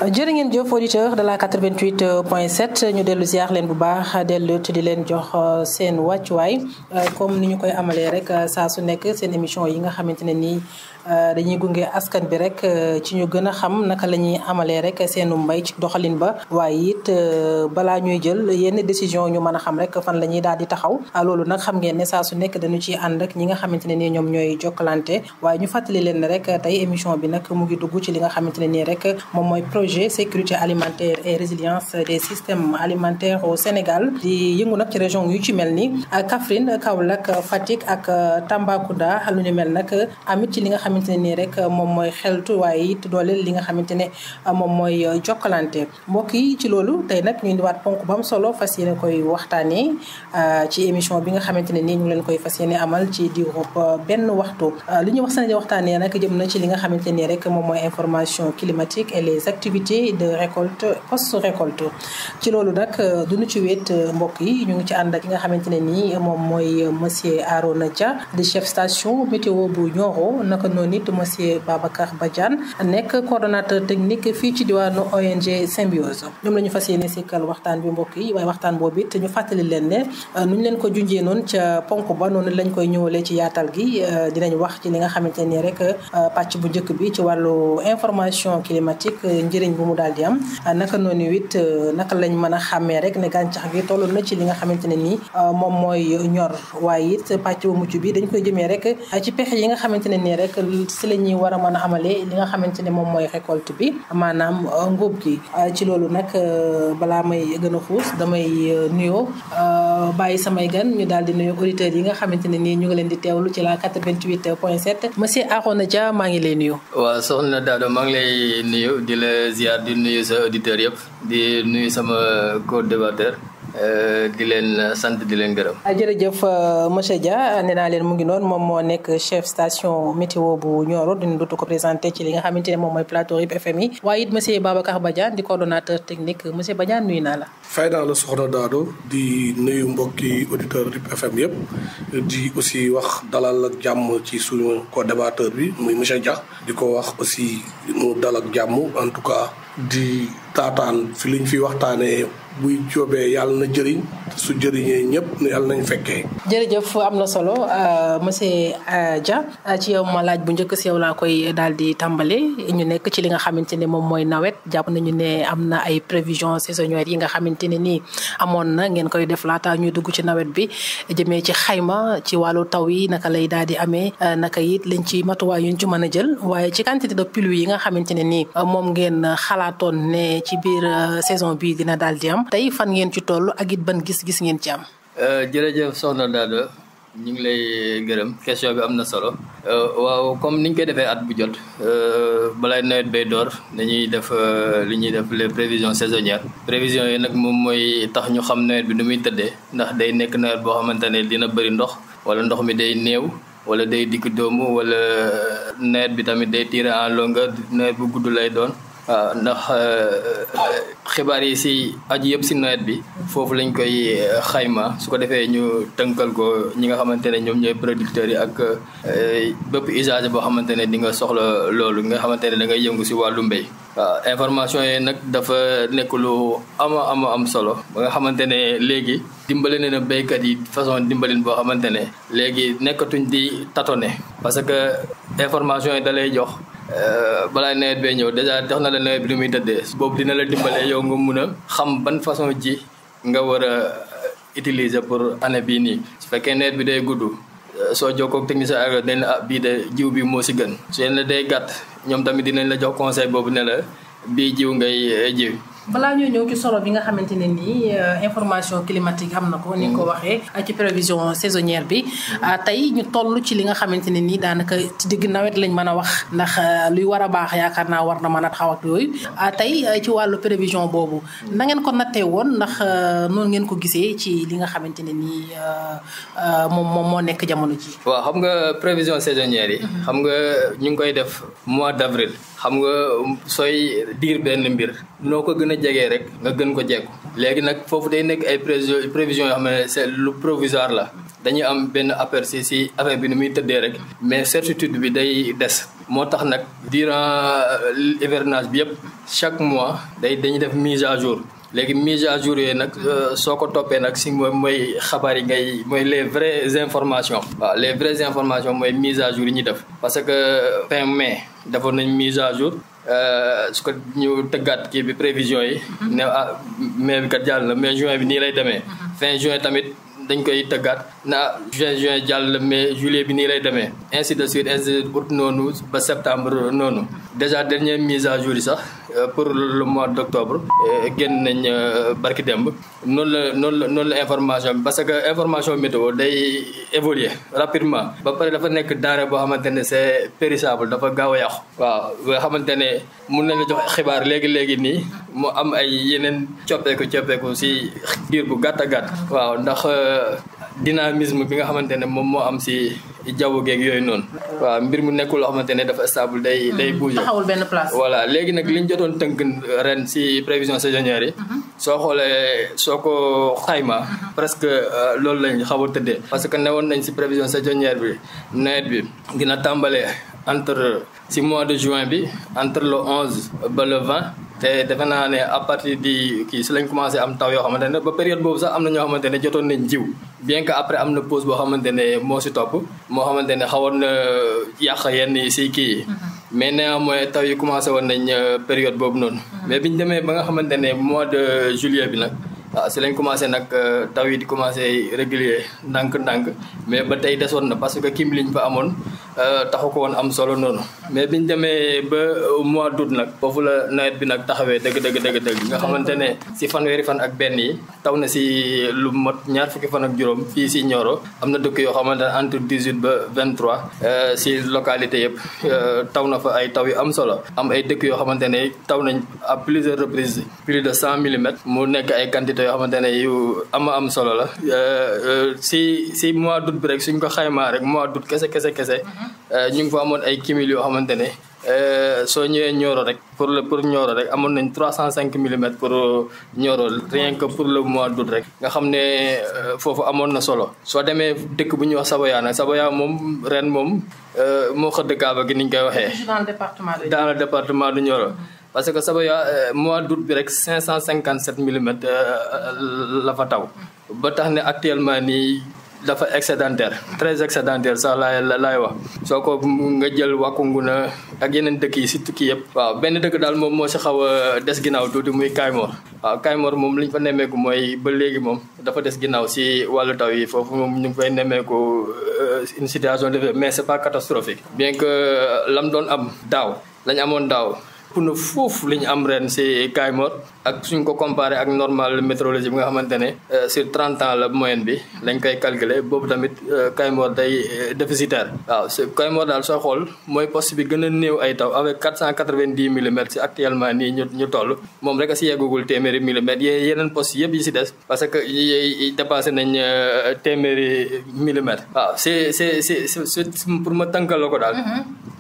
jërë ngeen jëf auditeur de la 88.7 ñu dellu ziar leen bu baax dellu di leen jox seen wàccuwaay comme ni ñu koy amalee rek saa su nekk seen émission yi nga xamante ne nii dañuy gunge askan bi rek ci ñu gën a xam naka la ñuy amalee rek seenu mbay ci doxalin ba waaye it balaa ñuy jël yenn décision ñu mën a xam rek fan la ñuy daal di taxaw loolu nag xam ngeen ne saa su nekk dañu ciy ànd ak ñi nga xamante ne nii ñoom ñooy jokkalante waaye ñu fàttali leen ne rek tey émission bi nag mu ngi dugg ci li nga xamante ne nii rek moom mooy projet sécurité alimentaire et résilience des systèmes alimentaires au Sénégal di yëngu nag ci région yu ci mel ni Kaffrine Kaolack Fatick ak Tambacounda lu ñu mel nag amit ci li nga xamante ne nii rek moom mooy xeltu waaye it dooleel li nga xamante ne moom mooy jokkalante mbokk yi ci loolu tey nag ñu indiwaat ponk ba mu solo fas yéene koy waxtaanee ci émission bi nga xamante ne nii ñu ngi leen koy fas yéene amal ci diirub benn waxtu li ñuy waxtaanee nag jëm na ci li nga xamante ne nii rek moom mooy information climatique et les activités de récolte post-récolte ci loolu nag duñu ci wéet mbokk yi ñu ngi ci ànd ak ki nga xamante ne nii moom mooy monsieur Arona Dia di chef station météo bu Nioro naka noonu it monsieur Babacar Badiane nekk coordonnateur technique fii ci diwaanu ONG Symbiose ñoom la ñu fas yéene sikkal waxtaan bi mbokk yi waaye waxtaan boobu it ñu fàttali leen ne nu ñu leen ko junjee noonu ca ponk ba noonu lañ koy ñëwalee ci yaatal gi dinañ wax ci li nga xamante ne nii rek pàcc bu njëkk bi ci wàllu information climatique njëriñ bu mu daal di am naka noonu it naka lañ mën a xàmmee rek ne gàncax gi toll na ci li nga xamante ne nii moom mooy ñor waaye it pàcc bu mucc bi dañ koy jëmee rek ci pexe yi nga xamante ne nii rek si la ñuy war a mën a amalee li nga xamante ne moom mooy récolte bi maanaam ngóob gi ci loolu nag balaa may gën a xuus damay nuyoo bàyyi samay gan ñu daal di nuyoo auditeurs yi nga xamante ne nii ñu ngi leen di teewlu ci la 88.7 monsieur Arona Dia maa ngi lay nuyu. waaw soxna Dado maa ngi lay nuyu di la ziar di nuyu sa auditeurs yëpp di nuyu sama co-débatteur di leen sant di leen gërëm. jërëjëf monsieur Dia nee naa leen mu ngi noonu moom moo nekk chef station météo bu Nioro dinañ dootu ko présenté ci li nga xamante ne moom mooy plateau RIP FM yi waaye it monsieur Babacar Badiane di coordonnateur technique monsieur Badiane nuyu naa la. fay naa la soxna Dado di nuyu mbokki auditeur RIP FM yëpp di aussi wax dalal ak jàmm ci suñu co-débatteur bi muy monsieur Dia di ko wax aussi mu dal ak jàmm en tout cas di taataan fi liñ fi waxtaanee. buy joobee yàlla na jëriñ su jëriñee ñëpp yàlla nañ fekkee. jërëjëf am na solo monsieur Dia ci yow ma laaj bu njëkk si yow laa koy daal di tàmbale ñu nekk ci li nga xamante ne moom mooy nawet jàpp nañu ne am na ay prévisions saisonnières yi nga xamante ne nii amoon na ngeen koy def laata ñuy dugg ci nawet bi jëmee ci xayma ci wàllu taw yi naka lay daal di amee naka it lañ ci matuwaay yuñ ci mën a jël waaye ci quantité de pluie yi nga xamante ne nii moom ngeen xalaatoon ne ci biir saison bi dina daal di am. tey fan ngeen ci toll ak it ban gis-gis ngeen ci am. jërëjëf soxna Dado ñu ngi lay gërëm question bi am na solo waaw comme niñ koy defee at bu jot balay nawet bay door dañuy def li ñuy def les prévisions saisonnières prévisions yi nag moom mooy tax ñu xam nawet bi nu muy tëddee ndax day nekk nawet boo xamante ne dina bëri ndox wala ndox mi day néew wala day dikk doomu wala nawet bi tamit day tirer en longueur nawet bu gudd lay doon. waaw ndax xibaar yi si aju yëpp si nawet bi foofu lañ koy xayma su ko defee ñu tënkal ko ñi nga xamante ne ñoom ñooy producteurs yi ak bépp usager boo xamante ne di nga soxla loolu nga xamante ne da ngay yëngu si wàllu mbéy. waaw information yi nag dafa nekk lu am solo ba nga xamante ne léegi dimbale na béykat yi façon dimbalin boo xamante ne léegi nekkatuñ di tâtonner parce que information yi da lay jox. balaa nawet bee ñëw déjà jox na la nawet bi nu muy tëddee boobu dina la dimbalee yow nga mun a xam ban façon ji nga war a utiliser pour année bii nii su fekkee nawet bi day gudd soo jokkoo ak technicien agro dañ la bii de jiw bi moo si gën su leen la day gàtt ñoom tamit dinañ la jox conseil boobu ne la bii jiw ngay jiw. balaa ñoo ñëw ci solo bi nga xamante ne nii information climatique am na ko ni nga ko waxee ci prévision saisonnière bi tey ñu toll ci li nga xamante ne nii daanaka ci digg nawet lañ mën a wax ndax luy war a baax yaakaar naa war na mën a taxaw ak yooyu tey ci wàllu prévision boobu na ngeen ko nattee woon ndax noonu ngeen ko gisee ci li nga xamante ne nii moom moo nekk jamono ji. waaw xam nga prévision saisonnière yi. xam nga ñu ngi koy def mois d'avril. xam nga sooy diir benn mbir noo ko gën a jegee rek nga gën ko jekku léegi nag foofu day nekk ay prévisions yoo xam ne c'est lu provisoire la dañuy am benn aperçu si affaire bi ni muy tëddee rek mais certitude bi day des moo tax nag durant hivernage bi yëpp chaque mois dañuy def mise à jour léegi mise à jour yooyu nag soo ko toppee nag si mooy xabaar yi mooy les vraies informations waaw les vraies informations mooy mise à jour yi ñuy def parce que fin mai defoon nañ mise à jour su ko ñu tëggaat kii bi prévision yi ne mai bi kat jàll na mais juin bi nii lay demee fin juin tamit dañ koy tëggaat na juin jàll mais juillet bi nii lay demee ainsi de suite août noonu ba septembre noonu déjà dernière mise à jour yi sax pour le mois d'octobre génn nañ barki demb noonu la information bi parce que information météo day évoluer rapidement ba pare dafa nekk denrée boo xamante ne c'est périssable dafa gaaw a yàqu waaw nga xamante ne mun nañ la jox xibaar léegi nii mu am ay yeneen coppeeku si diir bu gàtt a gàtt waaw ndax dynamisme bi nga xamante ne moom moo am si jaww geeg yooyu noonu waaw mbir mu nekkul loo xamante ne dafa stable day bouger taxawul benn place. voilà léegi nag li ñu jotoon tënk ren si prévision saisonnière yi soo xoolee soo ko xayma presque loolu lañ xaw a tëddee parce que newoon nañ si prévision saisonnière bi nawet bi dina tàmbalee entre si mois de juin bi entre le 11 ba le 20 te defe naa ne à partir di kii si lañ commencé am taw yoo xamante ne ba période boobu sax am na ñoo xamante ne jotoon nañ jiw bien que après am na pause boo xamante ne moo si topp moo xamante ne xawoon na yàq yenn si kii yi mais néanmoins taw yi commencé woon nañ période boobu noonu mais biñ demee ba nga xamante ne mois de juillet bi nag waaw si lañ commencé nag taw yi di commencé régulier ndànk-ndànk mais ba tey desoon na parce que kim liñ fa amoon taxu ko woon am solo noonu mais biñ demee ba mois d'août nag foofu la nawet bi nag taxawee dëgg nga xamante ne si fanweeri fan ak benn yi taw na si lu mot ñaar fukki fan ak juróom fii si Nioro am na dëkk yoo xamante ne entre 18 ba 23 si localité yëpp taw na fa ay taw yu am solo am ay dëkk yoo xamante ne taw nañ à plusieurs reprises plus de 100 millimètres mu nekk ay quantité yoo xamante ne yu am solo la si mois d'août bi rek suñ ko xaymaa rek mois d'août kese ñu ngi fa amoon ay cumul yoo xamante ne soo ñëwee Nioro rek pour Nioro rek amoon nañ 305 millimètres pour Nioro rien que pour le mois d'août rek nga xam ne foofu amoon na solo soo demee dëkk bu ñuy wax Saboya nag Saboya moom ren moom moo xëdd kaaba gi niñ koy waxee dans le département de Nioro parce que Saboya mois d'août bi rek 557 millimètres la fa taw ba tax ne actuellement nii dafa excédentaire très excédentaire sax laay wax soo ko nga jël Wakunguna ak yeneen dëkk yi surtout kii yëpp waaw benn dëkk daal moom moo si xaw a des ginnaaw tuuti muy Kaymoor waaw Kaymoor moom li ñu fa nemmeeku mooy ba léegi moom dafa des ginnaaw si wàllu taw yi foofu moom ñu ngi fay nemmeeku une situation de mais c'est pas catastrophique bien que lam doon am daaw lañ amoon daaw pour na foofu li ñu am ren si Kaymoor ak suñ ko comparé ak normal météorologie bi nga xamante ne sur 30 ans la moyenne bi lañ koy calculer boobu tamit Kaymoor day déficitaire waaw Kaymoor daal soo xool mooy poste bi gën a néew ay taw avec 490 millimètres si actuellement nii ñu toll moom rek a si yeggagul téeméeri millimètres yeneen poste yëpp yi si des parce que yi dépassé nañ téeméeri millimètres waaw c'est pour ma tënkal la ko daal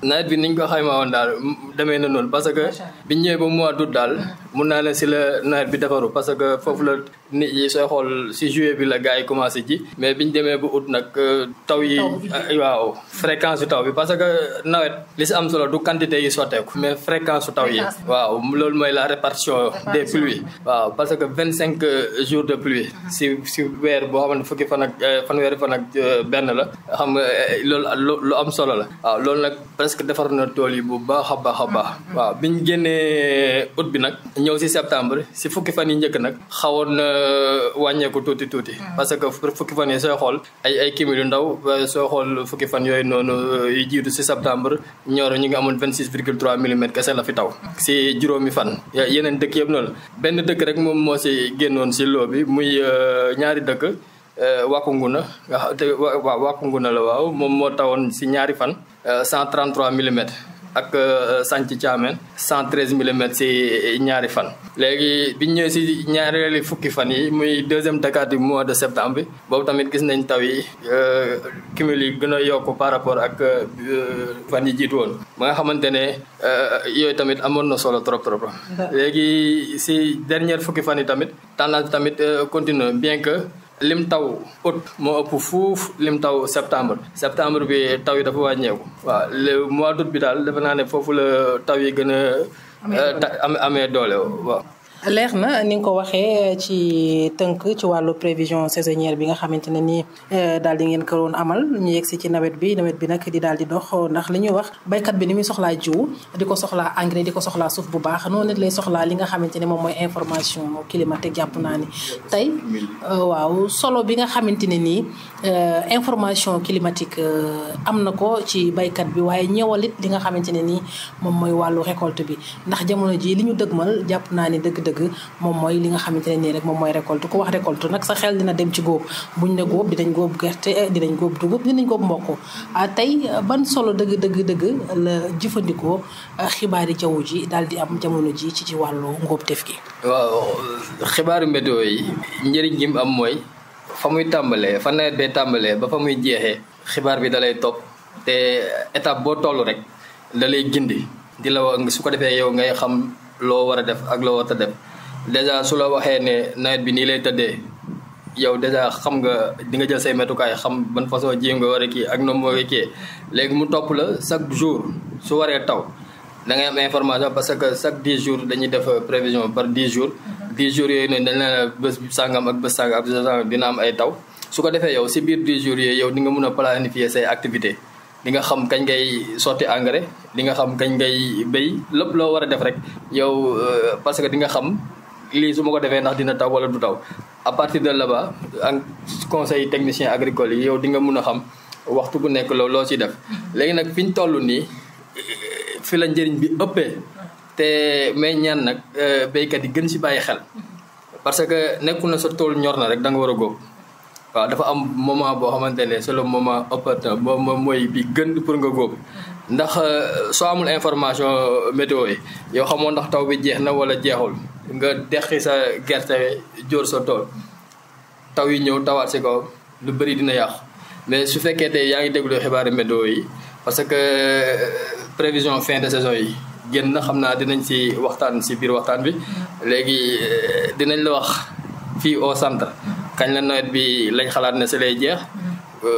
nawet bi niñ ko xayma woon daal demee na noonu parce que biñ ñëwee ba mois d'août daal mun naa ne si la nawet bi defaru parce que foofu la nit yi sooy xool si juillet bi la gars yi commencé ji mais biñ demee ba août nag taw yi waaw fréquence su taw bi parce que nawet li si am solo du quantité yi sotteeku mais fréquence su taw yi waaw loolu mooy la répartition des pluies waaw parce que 25 jours de pluie si weer boo xam ne fukki fan ak fanweeri fan ak benn la xam nga loolu lu am solo la waaw loolu nag presque defar na tool yi bu baax a baax waaw biñ génnee août bi nag ñëw si septembre si fukki fan yi njëkk nag xawoon na wàññeeku tuuti parce que fukki fan yi sooy xool ay cumul yu ndaw sooy xool fukki fan yooyu noonu yu jiitu si septembre Nioro ñu ngi amoon 26,3 millimètres kese la fi taw si juróomi fan yeneen dëkk yëpp noonu benn dëkk rek moom moo si génnoon si loo bi muy ñaari dëkk Wakunguna Wakunguna la waaw moom moo tawoon si ñaari fan 133 millimètres ak Santhiou Thiamène 113 millimètres si ñaari fan léegi biñ ñëwee si ñaareeli fukki fan yi muy deuxième décade du mois de septembre bi boobu tamit gis nañ taw yi cumul yi gën a yokk par rapport ak fan yi jiitu woon ba nga xamante ne yooyu tamit amoon na solo trop léegi si dernière fukki fan yi tamit tendance bi tamit continue bien que lim taw août moo ëpp fuuf lim taw septembre bi taw yi dafa wàññeeku waaw le mois d'août bi daal defe naa ne foofu la taw yi gën a amee doole waaw. leer na ni nga ko waxee ci tënk ci wàllu prévision saisonnière bi nga xamante ne nii daal di ngeen ko doon amal ñu yegsi ci nawet bi nag di daal di dox ndax li ñuy wax baykat bi ni muy soxlaa jiw di ko soxlaa engrais di ko soxlaa suuf bu baax noonu nit lay soxlaa li nga xamante ne moom mooy information climatique jàpp naa ni tey waaw solo bi nga xamante ne nii information climatique am na ko ci baykat bi waaye ñëwalit li nga xamante ne nii moom mooy wàllu récolte bi ndax jamono ji li ñu dëgmal jàpp naa ni dëgg moom mooy li nga xamante ne nii rek moom mooy récolte ku wax récolte nag sa xel dina dem ci góob buñ ne góob dinañ góob gerte dinañ góob dugub dinañ góob mboq tey ban solo dëgg la jëfandikoo xibaari jaww ji daal di am jamono ji ci wàllu ngóob def gi. waaw xibaaru météo yi njëriñ gi mu am mooy fa muy tàmbalee fa nawet bee tàmbalee ba fa muy jeexee xibaar bi dalay topp te étape boo toll rek da lay gindi di la wax su ko defee yow ngay xam loo war a def ak loo war a def dèjà su la waxee ne nawet bi nii lay tëddee yow dèjà xam nga di nga jël say metukaay xam ban façon ji nga war a kii ak noonu moo kii léegi mu topp la chaque jour su waree taw da ngay am information parce que chaque 10 jours dañuy def prévision par 10 jours 10 jours yooyu noonu dañ la bés sàngam ak bés sàngam ak bés sàngam dina am ay taw su ko defee yow si biir 10 jours yooyu yow di nga mun a planifier say activités di nga xam kañ ngay sotti engrais di nga xam kañ ngay béy lépp loo war a def rek yow parce que di nga xam lii su ma ko defee ndax dina taw wala du taw à partir de là-bas ak conseil technicien agricole yi yow di nga mun a xam waxtu bu nekk loo ciy def léegi nag fi ñu toll nii fi la njëriñ bi ëppee te may ñaan nag béykat yi gën si bàyyi xel parce que nekkul na sa tool ñor na rek da nga war a góob waaw dafa am moment boo xamante ne c'est le moment opportun moom mooy bi gën pour nga góob ndax soo amul information météo yi yow xamoo ndax taw bi jeex na wala jeexul nga deqi sa gerte jóor sa tool taw yi ñëw tawaat si kaw lu bëri dina yàqu mais su fekkee tey yaa ngi déglu xibaaru météo yi parce que prévision fin de saison yi génn na xam naa dinañ si waxtaan si biir waxtaan bi léegi dinañ la wax fii au centre kañ la nawet bi lañ xalaat ne si lay jeex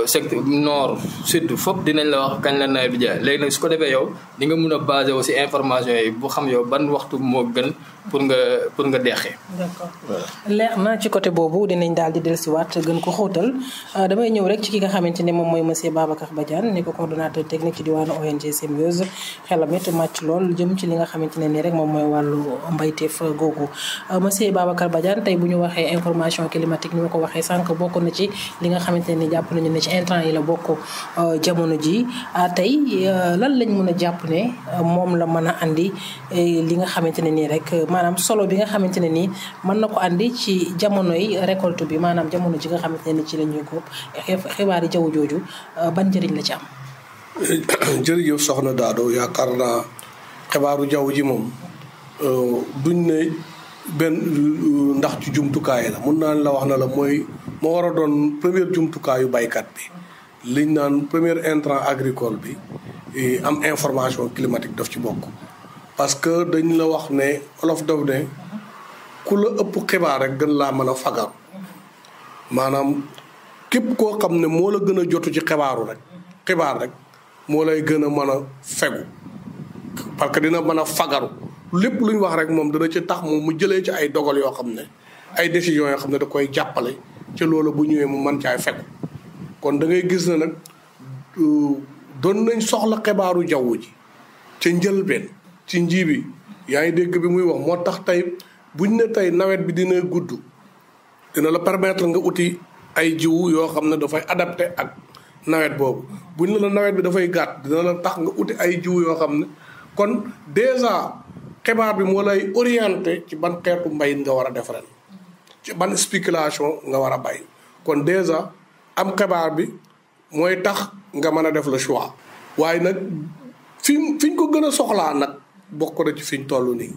secteur nord sud fop dinañ la wax kañ la nawet bi jeex léegi nag su ko defee yow di nga mun a basé aussi information yi bu xam yow ban waxtu moo gën pour nga deqee. d'accord leer na ci côté boobu dinañ daal di dellusiwaat gën ko xóotal damay ñëw rek ci ki nga xamante ne moom mooy monsieur Babacar Badiane nekk coordonnateur technique ci diwaanu ONG Symbiose xelam it màcc lool jëm ci li nga xamante ne nii rek moom mooy wàllu mbayteef googu monsieur Babacar Badiane tey bu ñu waxee information climatique ni ma ko waxee sànq bokk na ci li nga xamante ne jàpp nañu ne ci intrant yi la bokk jamono ji tey lan lañ mën a jàpp ne moom la mën a andi li nga xamante ne nii rek maanaam solo bi nga xamante ne nii mën na ko andi ci jamonoy récolte bi maanaam jamono ji nga xamante ne nii ci la ñuy góob xibaari jaww jooju ban njëriñ la ci am. jërëjëf soxna Dado yaakaar naa xibaaru jaww ji moom duñ ne benn ndax ci jumtukaay la mun naa la wax na la moo war a doon premier jumtukaayu baykat bi liñ naan premier intrant agricole bi am information climatique daf ci bokk. parce que dañ la wax ne olof daf ne ku la ëpp xibaar rek gën laa mën a fagaru maanaam képp koo xam ne moo la gën a jotu ci xibaar rek moo lay gën a mën a fegu parce que dina mën a fagaru lépp lu ñu wax rek moom dana ci tax moom mu jëlee ci ay dogal yoo xam ne ay décisions yoo xam ne da koy jàppale ci loolu bu ñëwee mu mën caay fegu kon da ngay gis ne nag doon nañ soxla xibaaru jaww ji ca njëlbeen ci nji bi yaa ngi dégg bi muy wax moo tax tey buñ ne tey nawet bi dina gudd dina la permettre nga uti ay jiwu yoo xam ne dafay adapté ak nawet boobu buñ ne la nawet bi dafay gàtt dina la tax nga uti ay jiwu yoo xam ne kon déjà xibaar bi moo lay orienté ci ban xeetu mbay nga war a def ren ci ban spéculation nga war a bay kon déjà am xibaar bi mooy tax nga mën a def le choix waaye nag fiñ ko gën a soxlaa nag bokk na ci fiñ toll nii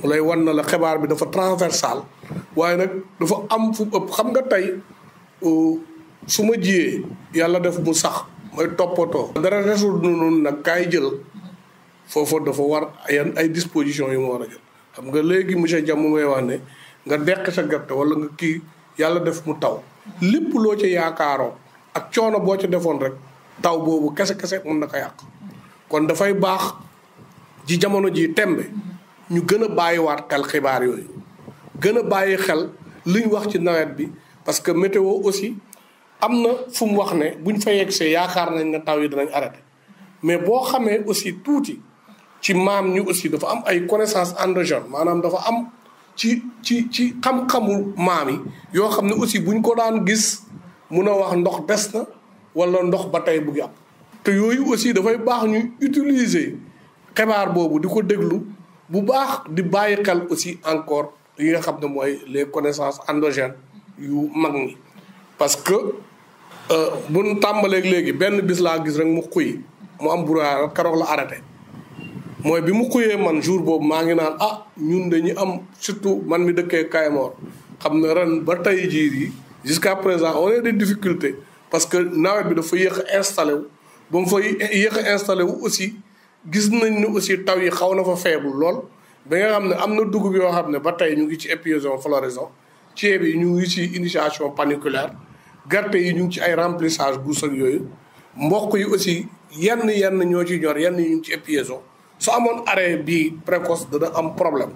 mu lay wan na la xibaar bi dafa transversal waaye nag dafa am fu ëpp xam nga tey su ma jiyee yàlla def mu sax mooy toppatoo dara resul noonu nag kaay jël foofu dafa war ay dispositions yu mu war a jël xam nga léegi monsieur Dia mu ngay wax ne nga deq sa gerte wala nga kii yàlla def mu taw lépp loo ci yaakaaroo ak coono boo ci defoon rek taw boobu kese mën na ko yàq kon dafay baax ci jamono ji tembe ñu gën a bàyyiwaat xel xibaar yooyu gën a bàyyi xel li ñu wax ci nawet bi parce que météo aussi am na fu mu wax ne buñ fa yegsee yaakaar nañ ne taw yi dinañ arrêté mais boo xamee aussi tuuti ci maam ñu aussi dafa am ay connaissance endogène maanaam dafa am ci xam-xamu maam yi yoo xam ne aussi buñ ko daan gis mun a wax ndox des na wala ndox ba tey bu ngi am te yooyu aussi dafay baax ñu utiliser xibaar boobu di ko déglu bu baax di bàyyi xel aussi encore yi nga xam ne mooy les connaissances endogènes yu mag ñi parce que buñ tàmbaleeg léegi benn bis laa gis rek mu xuy mu am brouillard keroog la arrêté mooy bi mu xuyee man jour boobu maa ngi naan ñun dañu am surtout man mi dëkkee Kaymoor xam ne ren ba tey jii yi jusqu'à présent on a des difficultés parce que nawet bi dafa yéex a installé wu ba mu fa yéex a installé wu aussi gis nañ ne aussi taw yi xaw na fa faible lool ba nga xam ne am na dugub yoo xam ne ba tey ñu ngi ci épuisation floraison ceeb yi ñu ngi ci initiation paniculaire gerte yi ñu ngi ci ay remplissage guus ak yooyu mboq yi aussi yenn ñoo ci ñor yenn yi ñu ngi ci épuisation su amoon arrêt bii précoce dana am problème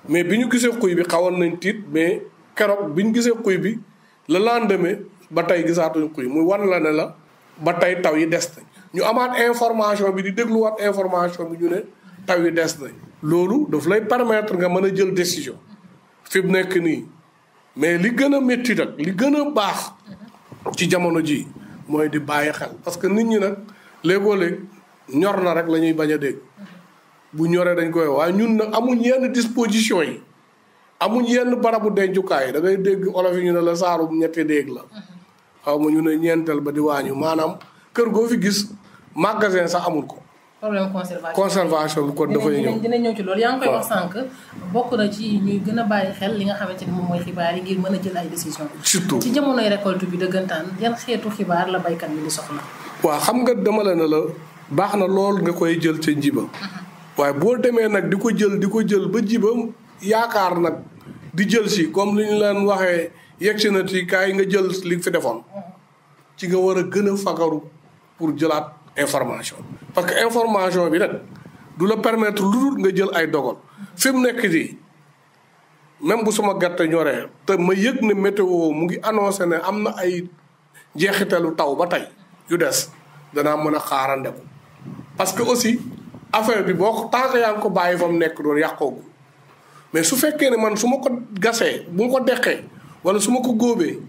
mais bi ñu gisee xuy bi xawoon nañ tiit mais keroog bi ñu gisee xuy bi le lendemain ba tey gisaatuñ xuy muy wan la ne la ba tey taw yi des nañ ñu amaat information bi di dégluwaat information bi ñu ne taw yi des nañ loolu daf lay permettre nga mën a jël décision fi mu nekk nii mais li gën a métti nag li gën a baax ci jamono ji mooy di bàyyi xel parce que nit ñi nag léegoo-léeg ñor na rek la ñuy bañ a dégg bu ñoree dañ koy waaye ñun nag amuñ yenn disposition yi amuñ yenn barabu dencukaay da ngay dégg olof yi ñu ne la saaru ñetti déeg la xaw ma ñu ne ñeenteel ba di waañu maanaam kër goo fi gis magasin sax amul ko. problème conservation bi kon dafay ñëw dina ñëw ci loolu yaa ngi koy wax sànq bokk na ci ñuy gën a bàyyi xel li nga xamante ni moom mooy xibaar yi ngir mën a jël ay décision surtout ci jamonoy récolte bi dëggantaan yan xeetu xibaar la baykat bi di soxla. waaw xam nga dama la ne la baax na lool nga koy jël ca njiba waaye boo demee nag di ko jël ba jiba yaakaar nag di jël si comme li ñu leen waxee yegg si na ci kaay nga jël li fi defoon ci nga war a gën a fagaru pour jëlaat information parce que information bi nag du la permettre lu dul nga jël ay dogal fi mu nekk nii même bu sama gerte ñoree te ma yëg ne météo mu ngi annoncé ne am na ay jeexitalu taw ba tey yu des danaa mën a xaarandeku parce que aussi affaire bi boo ko tant que yaa ngi ko bàyyi fa mu nekk doon yàqoogu mais su fekkee ne man su ma ko gasee bu ma ko deqee wala su ma ko góobee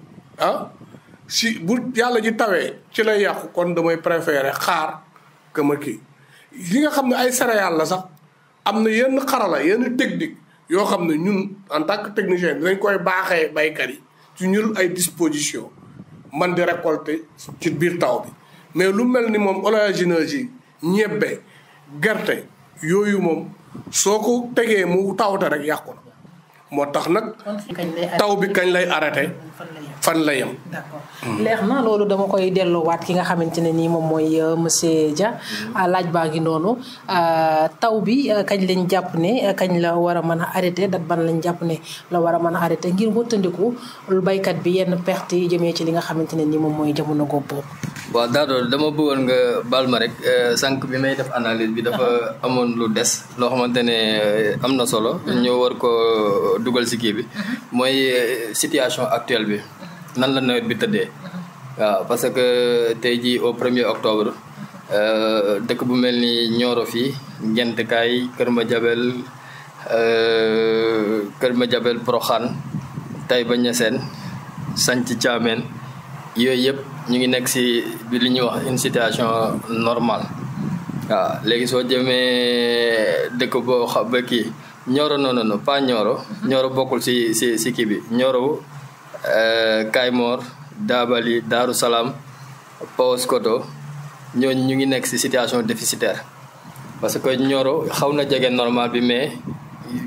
si bu yàlla ji tawee ci lay yàqu kon damay préférer xaar que ma kii li nga xam ne ay céréales la sax am na yenn xarala yenn technique yoo xam ne ñun en tant que technicien dinañ koy baaxee baykat yi ci ñul ay disposition man di récolter ci biir taw bi mais lu mel ni moom oléagineux yi ñebbe gerte yooyu moom soo ko tegee mu tawte rek yàqu na moo tax nag taw bi kañ lay arrêté fan la yem. d'accord leer na loolu dama koy delloowaat ki nga xamante ne nii moom mooy monsieur Dia laaj baa ngi noonu taw bi kañ lañ jàpp ne kañ la war a mën a arrêté dat ban lañ jàpp ne la war a mën a arrêté ngir wëttandiku baykat bi yenn perte yi jëmee ci li nga xamante ne nii moom mooy jamono góob boobu. waaw d'accord dama bëggoon nga baal ma rek sànq bi may def analyse bi dafa amoon lu des loo xamante ne am na solo. ñu war ko dugal si kii bi. mooy situation actuelle bi. nan la nawet bi tëddee. waaw parce que tey jii au 1er octobre dëkk bu mel ni Nioro fii Ngent Kaay Kër Madiabel Proxaan Taïba Niassène Sanc Thiamène yooyu yëpp ñu ngi nekk si bi li ñuy wax une situation normale. waaw léegi soo jëmee dëkk boo xam ba kii Nioro non pas Nioro. Nioro bokkul si kii bi Nioro. Kaymoor Daabali Daaru Salaam Paoskoto ñooñu ñu ngi nekk ci situation déficitaire parce que Nioro xaw na jege normal bi mais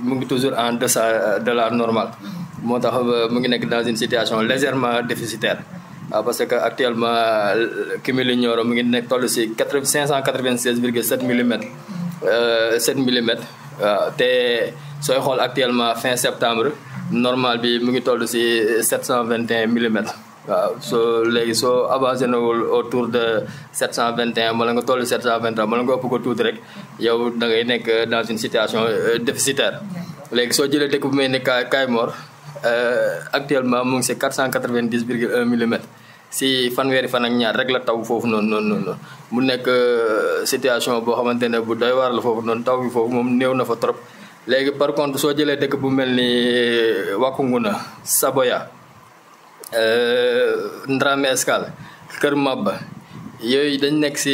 mu ngi toujours en deçà de la normale moo tax mu ngi nekk dans une situation légèrement déficitaire waaw parce que actuellement cumul Nioro mu ngi nekk toll ci 596,7 millimètres 7 millimètres waaw te sooy xool actuellement fin septembre normal bi mu ngi toll si 721 millimètres. waaw léegi soo avancé nawul autour de 721 wala nga toll 723 wala nga ëpp ko tuuti rek yow da ngay nekk dans une situation déficitaire. léegi soo jëlee dëkk bu mel ni Kayemor actuellement mu ngi si 490,1 millimètres si fanweeri fan ak ñaar rek la taw foofu noonu mu nekk situation boo xamante ne bu doy waar la foofu noonu taw bi foofu moom néew na fa trop. léegi par contre soo jëlee dëkk bu mel ni Wakunguna Saboya Ndramé Escale Kër Maba yooyu dañ nekk si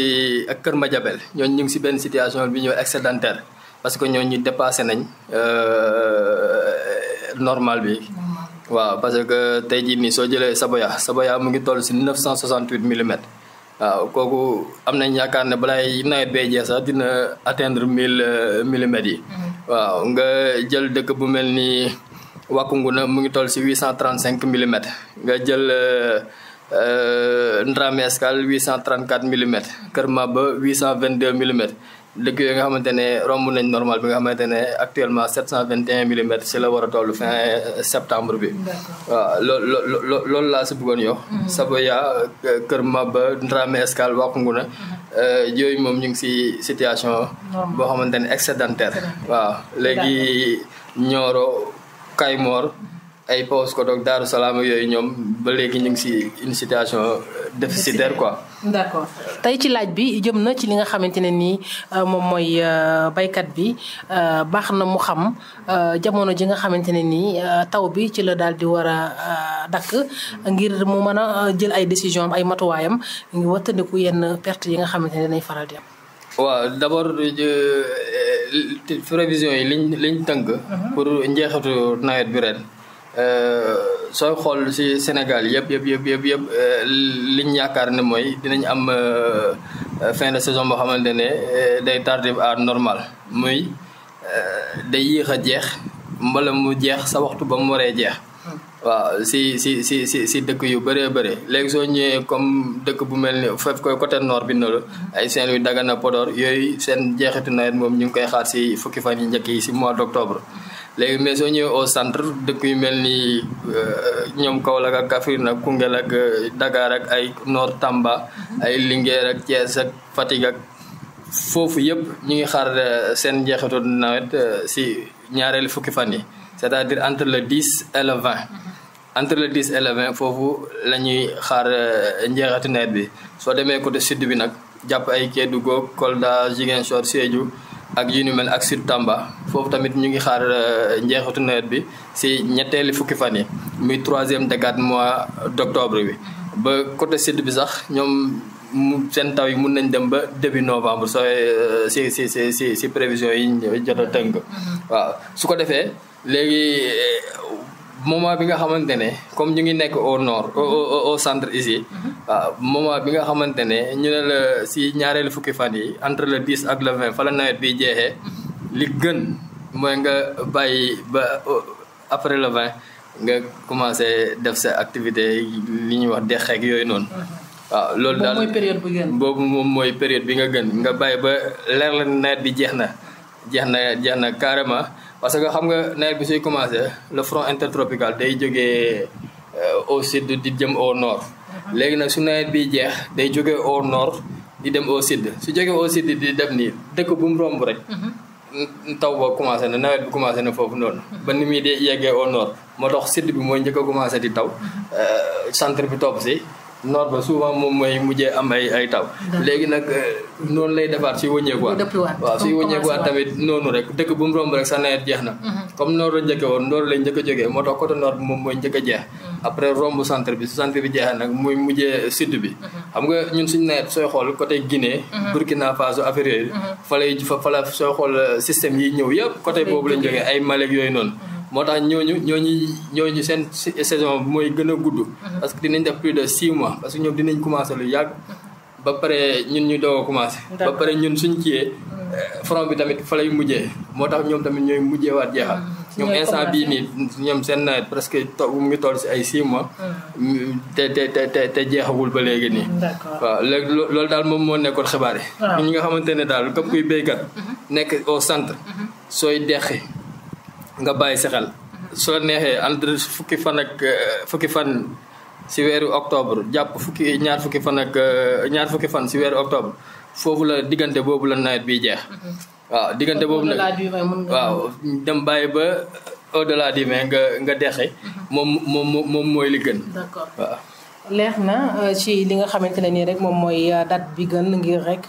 ak Kër Madiabel ñooñu ñu ngi si benn situation bi ñëw excédentaire parce que ñooñu dépassé nañ normal bi. waaw parce que tey jii nii soo jëlee Saboya mu ngi toll si 968 millimètres. waaw kooku am nañ yaakaar ne balaay nawet bee jeex sax dina atteindre 1000 millimètres yi. waaw nga jël dëkk bu mel ni Wakunguna mu ngi toll si 835 millimètres nga jël Ndramé Escale 834 millimètres Kër Maba 822 millimètres dëkk yooyu nga xamante ne romb nañ normal bi nga xamante ne actuellement 721 millimètres si la war a toll fin septembre bi. waaw loolu laa si bëggoon yow. Saboya Kër Maba Ndramé Escale Wakunguna yooyu moom ñu ngi si situation boo xamante ne excédentaire. waaw léegi Nioro Kayemor ay Paoskoto ak Daaru Salaam yooyu ñoom ba léegi ñu ngi si une situation déficitaire quoi. d'accord tey ci laaj bi jëm na ci li nga xamante ne nii moom mooy baykat bi baax na mu xam jamono ji nga xamante ne nii taw bi ci la daal di war a dakk ngir mu mën a jël ay décision ay matuwaayam ngi wattandiku yenn perte yi nga xamante ne dinañ faral di am. waaw d'abord prévision yi liñ tënk. pour njeexitu nawet bi ren. sooy xool ci Sénégal yëpp liñ yaakaar ne mooy dinañ am fin de saison boo xamante ne day tardé à normal muy day yéex a jeex mbala mu jeex sa waxtu ba mu waree jeex. waaw si dëkk yu bëree bëri léegi soo ñëwee comme dëkk bu mel ni foofu koy côté nord bi na la ay Saint-Louis Dagana Podor yooyu seen jeexitu nawet moom ñu ngi koy xaar si fukki fan yi njëkk yi si mois d'octobre. léegi mais soo ñëwee au centre dëkk yu mel ni ñoom Kaolack ak Kaffrine ak Koungheul ak Dakar ak ay Nord Tamba ay Linguère ak Thiès ak Fatick ak foofu yëpp ñu ngi xaar seen njeexitu nawet si ñaareelu fukki fan yi c'est-à-dire entre le 10 et le 20. entre le 10 et le 20 foofu la ñuy xaar njeexitu nawet bi soo demee côté sud bi nag jàpp ay Kédougou Kolda Ziguinchor Sédhiou ak yu ni mel ak Sud Tamba foofu tamit ñu ngi xaar njeexitu nawet bi si ñetteeli fukki fan yi muy 3e décade mois d'octobre bi ba côté sud bi sax ñoom seen taw yi mun nañ dem ba début novembre sooy si prévision yi jot a tënk. waaw su ko defee léegi moment bi nga xamante ne comme ñu ngi nekk au nord au centre ici. waaw moment bi nga xamante ne ñu ne la si ñaareelu fukki fan yi entre le 10 ak le 20 fa la nawet bi jeexee li gën mooy nga bàyyi ba après le 20 nga commencé def sa activité li ñuy wax deqeeg yooyu noonu. waaw loolu daal boobu moom mooy période bi nga gën nga bàyyi ba leer la nawet bi jeex na carrément. parce que xam nga nawet bi suy commencé le front intertropical day jógee au sud di jëm au nord. léegi nag su nawet bi jeex day jógee au nord di dem au sud su jógee au sud di def nii dëkk bu mu romb rek. taw ba commencé na nawet bi commencé na foofu noonu. ba ni muy di yeggee au nord moo tax sud bi mooy njëkk a commencé di taw. centre bi topp si. nord ba souvent moom mooy mujjee am ay taw. léegi nag noonu lay defaat suy wëññeekuwaat. waaw suy wëññeekuwaat tamit noonu rek dëkk bu mu romb rek sa nawet jeex na. comme nord la njëkkee woon nord lay njëkk a jógee moo tax côté nord bi moom mooy njëkk a jeex. après romb centre bi su centre bi jeexee nag muy mujjee sud bi. xam nga ñun suñu nawet sooy xool côté Guinée. Burkina Faso affaire yooyu. fa la sooy xool système yi ñëw yëpp côté boobu lañ jógee ay Malek yooyu noonu. moo tax ñooñu seen saison mooy gën a gudd. parce que dinañ def plus de 6 mois parce que ñoom dinañ commencé lu yàgg. ba pare ñun ñu doog a commencé. ba pare ñun suñ ciyee front bi tamit fa lay mujjee moo tax ñoom tamit ñooy mujjee waat jeexal. ñoom instant bii nii ñoom seen nawet presque mu ngi toll si ay 6 mois. te jeexagul ba léegi nii. waaw léegi loolu daal moom moo nekkoon xibaar yi. ñi nga xamante ne daal képp kuy béykat. nekk au centre. sooy deqi nga bàyyi sa xel su la neexee entre fukki fan si weeru octobre jàpp ñaar fukki fan si weeru octobre foofu la diggante boobu la nawet bi jeex. waaw diggante boobu nag waaw dem bàyyi ba au-delà du mai nga deqi moom mooy li gën. d'accord waaw. leer na ci li nga xamante ne nii rek moom mooy date bi gën ngir rek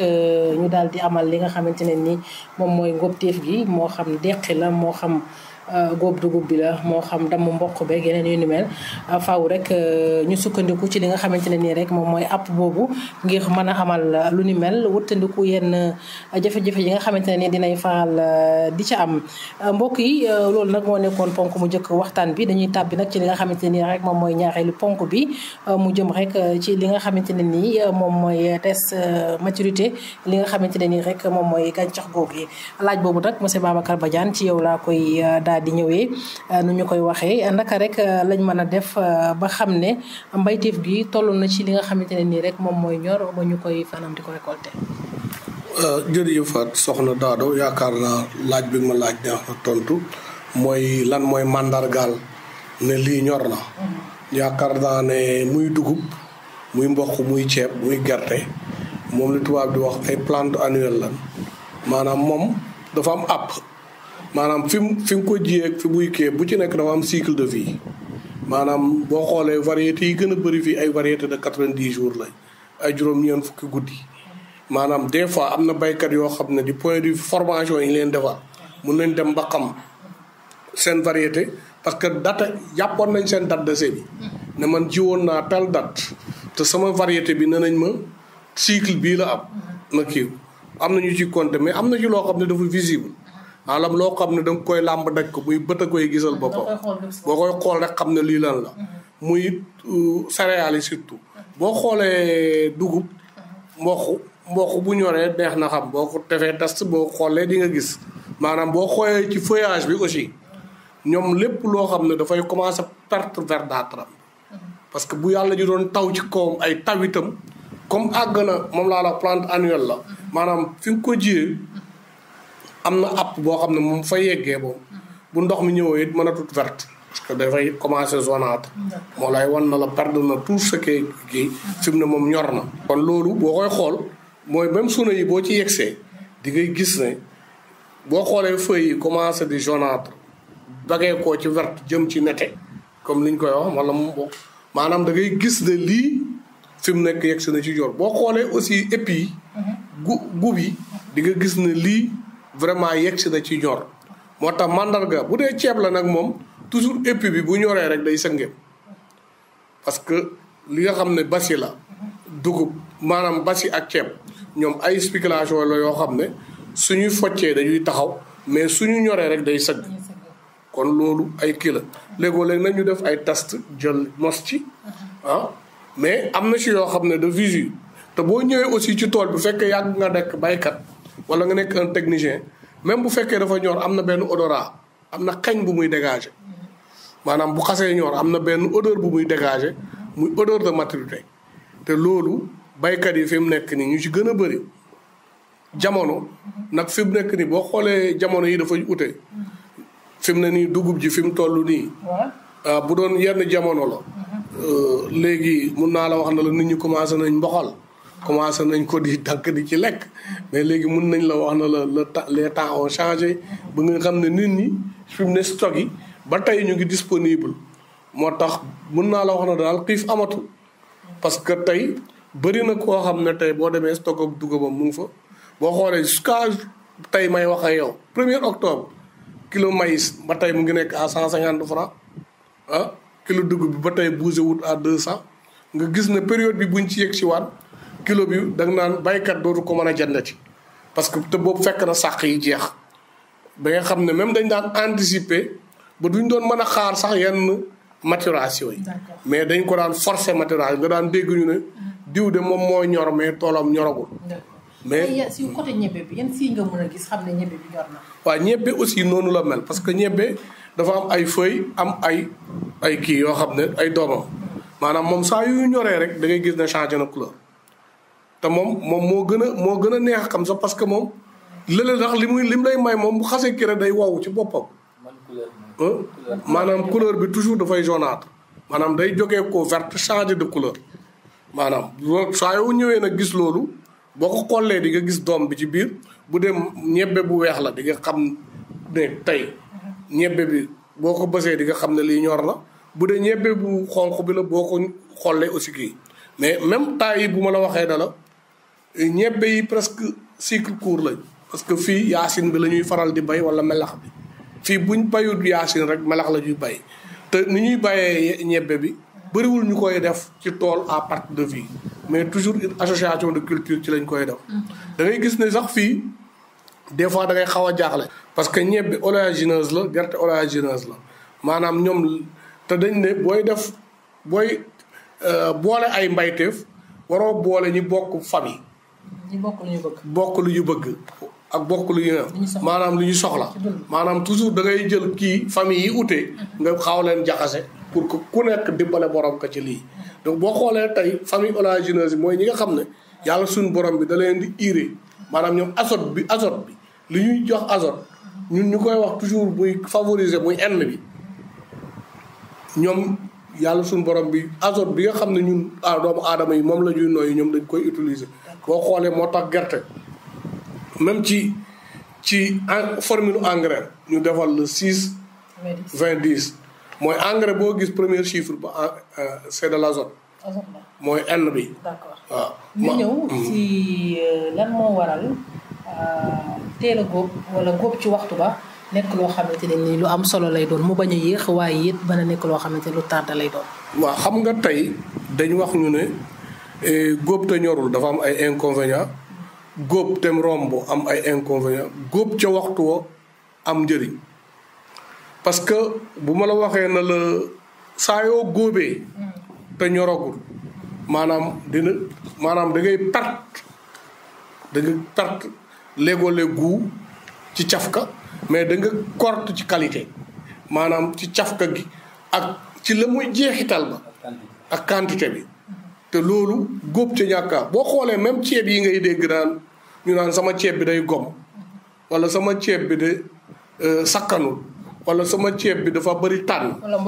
ñu daal di amal li nga xamante ne nii moom mooy ngóobteef gi moo xam deqi la moo xam góob dugub bi la moo xam damm mboq beeg yeneen yu ni mel faaw rek ñu sukkandiku ci li nga xamante ne nii rek moom mooy app boobu ngir mën a amal lu ni mel wuttandiku yenn jafe-jafe yi nga xamante ne nii dinay faral di ca am. mbokk yi loolu nag moo nekkoon ponk mu njëkk waxtaan bi dañuy tàbbi nag ci li nga xamante ne nii rek moom mooy ñaareelu ponk bi mu jëm rek ci li nga xamante ne nii moom mooy test maturité li nga xamante ne nii rek moom mooy gàncax googu yi laaj boobu nag monsieur Babacar Badiane ci yow laa koy di ñëwee nu ñu koy waxee naka rek lañ mën a def ba xam ne mbayteef gi toll na ci li nga xamante ne nii rek moom mooy ñor ba ñu koy fanam di ko récolter. jërëjëf soxna Dado yaakaar naa laaj bi ma laaj neex na tontu mooy lan mooy màndargaal ne lii ñor na. yaakaar naa ne muy dugub muy mboq muy ceeb muy gerte moom li tubaab di wax ay plante annuelle lan maanaam moom dafa am app. maanaam fi mu ko jiyee fi muy kii bu ci nekk dafa am cycle de vie maanaam boo xoolee variétés yi gën a bëri fii ay variétés de 90 jours lañ ay juróom-ñeent fukki guddi maanaam des fois am na baykat yoo xam ne du point de vue formation yi leen defar mun nañ dem ba xam seen variété parce que date jàppoon nañ seen date de semis ne man jiwoon naa telle date te sama variété bi ne nañ ma cycle bii la am na kii am na ñu ci compter mais am na ci loo xam ne dafa visible. maanaam loo xam ne danga koy làmb daj ko muy bët a koy gisal boppam boo koy xool rek xam ne lii lan la muy céréales yi surtout boo xoolee dugub mboq bu ñoree neex na xam boo ko defee test boo xoolee di nga gis maanaam boo xoolee ci feuillage bi aussi ñoom lépp loo xam ne dafay commencer perte verdâtre parce que bu yàlla ji doon taw ci kawam ay taw itam comme àgg na moom laa la plante annuelle la maanaam fi nga ko jiyee am na app boo xam ne moom fa yeggee boobu bu ndox mi ñëwee it mën a tut verte parce que dafay commencer jaunâtre moo lay wan na la perdre na tout ce qui kii fi mu ne moom ñor na kon loolu boo koy xool mooy même suna yi boo ci yegsee di ngay gis ne boo xoolee feuilles yi commencer di jaunâtre bagee koo ci verte jëm ci nete comme liñ koy wax wala mu bokk maanaam da ngay gis ne lii fi mu nekk yegsi na ci jor boo xoolee aussi épis yi gub yi di nga gis ne lii vraiment yegsi na ci ñor moo tax mandarga bu dee ceeb la nag moom toujours épi bi bu ñoree rek day sëngeem parce que li nga xam ne basi la dugub maanaam basi ak ceeb ñoom ay spéculation la yoo xam ne suñuy foccee dañuy taxaw mais suñu ñoree rek day sëgg kon loolu ay kii la léegoo-léeg nag ñu def ay test jël mos ci mais am na ci yoo xam ne de visu te boo ñëwee aussi ci tool bu fekkee yàgg nga nekk baykat wala nga nekk un technicien même bu fekkee dafa ñor am na benn odorat am na xeeñ bu muy dégager maanaam bu xasee ñor am na benn odeur bu muy dégager muy odeur de maturité te loolu baykat yi fi mu nekk nii ñu ci gën a bëri jamono nag fi mu nekk nii boo xoolee jamono yi dafa ute fi mu ne nii dugub ji fi mu toll nii bu doon yenn jamono la léegi mun naa la wax na la nit ñi commencé nañ mboxal commencé nañ ko di dànk di ci lekk mais léegi mun nañ la wax na la les temps ont changé ba nga xam ne nit ñi fi mu ne stock yi ba tey ñu ngi disponible moo tax mun naa la wax na daal xiif amatul parce que tey bëri na koo xam ne tey boo demee stock ak dugubam mu ngi fa boo xoolee jusqu'à tey may wax ak yow 1er octobre kilo maïs ba tey mu ngi nekk à 150 francs kilo dugub bi ba tey bougé wut à 200 nga gis ne période bi buñ ci yegg si waat kilo bi da nga naan baykat dootu ko mën a jëndati parce que te boobu fekk na sàq yi jeex ba nga xam ne même dañ daan anticiper ba duñ doon mën a xaar sax yenn maturation yi mais dañ ko daan forcer maturation nga daan dégg ñu ne diw de moom moo ñor mais toolam ñoragul mais si côté ñebe bi yan si nga mën a gis xam ne ñebe bi ñor na. waaw ñebe aussi noonu la mel parce que ñebe dafa am ay feuilles am ay kii yoo xam ne ay doomam maanaam moom saa yu ñoree rek da ngay gis ne changé na couleur te moom moo gën a neex xam sax parce que moom léeg-léeg ndax lim lay may moom bu xasee kii rek day wow ci boppam. maanaam couleur bi toujours dafay jaunâtre maanaam day jógee ko verte changer de couleur maanaam saa yoo ñëwee nag gis loolu boo ko xollee di nga gis doom bi ci biir bu dee ñebbe bu weex la di nga xam ne tey ñebbe bi boo ko bësee di nga xam ne lii ñor na bu dee ñebbe bu xonq bi la boo ko xollee aussi kii mais même taille yi bu ma la waxee na la ñebbe yi presque cycle court lañ parce que fii yaasin bi la ñuy faral di bay wala melax bi fii buñ bayut yaasin rek melax la ñuy bay te ni ñuy bayee ñebbe bi bëriwul ñu koy def ci tool à partir de vie mais toujours une association de culture ci lañ koy def da ngay gis ne sax fii des fois da ngay xaw a jaaxle parce que ñebbe oléagineuse la gerte oléagineuse la maanaam ñoom te dañ ne booy def booy boole ay mbayteef waroo boole ñi bokk famille ñi bokk lu ñu bëgg. bokk lu ñu bëgg ak bokk lu ñu maanaam lu ñu soxla maanaam toujours da ngay jël kii famille yi ute nga xaw leen jaxase pour que ku nekk dimbale borom ko ci lii donc boo xoolee tey famille oléagineuse yi mooy ñi nga xam ne yàlla suñu borom bi da leen di urée maanaam ñoom azote bi li ñuy jox azote ñun ñu koy wax toujours muy favoriser muy N bi ñoom yàlla suñu borom bi azote bi nga xam ne ñun doomu aadama yi moom la ñuy noyyi ñoom dañ koy utiliser boo xoolee moo tax gerte même ci formule engrais ñu defal le 6 20 10 mooy engrais boo gis premier chiffre ba c'est de l'azote mooy N bi. d'accord waaw ñu ñëw ci lan moo waral teel a góob wala góob ci waxtu ba nekk loo xamante ne nii lu am solo lay doon mu bañ a yéex waaye it bana nekk loo xamante ne lu tardé lay doon. waaw xam nga tey dañ wax ñu ne góob te ñorul dafa am ay inconvénients góob te romb am ay inconvénients góob ca waxtu wa am njëriñ parce que bu ma la waxee na la saa yoo góobee te ñoragul maanaam da ngay perte léegoo-léeg goût ci cafka mais da nga korte ci qualité maanaam ci cafka gi ak ci la muy jeexital ba ak quantité bi te loolu góob ca ñàkkaa boo xoolee même ceeb yi ngay dégg ñu naan sama ceeb bi day gom wala sama ceeb bi de sakkanul wala sama ceeb bi dafa bëri tànn wala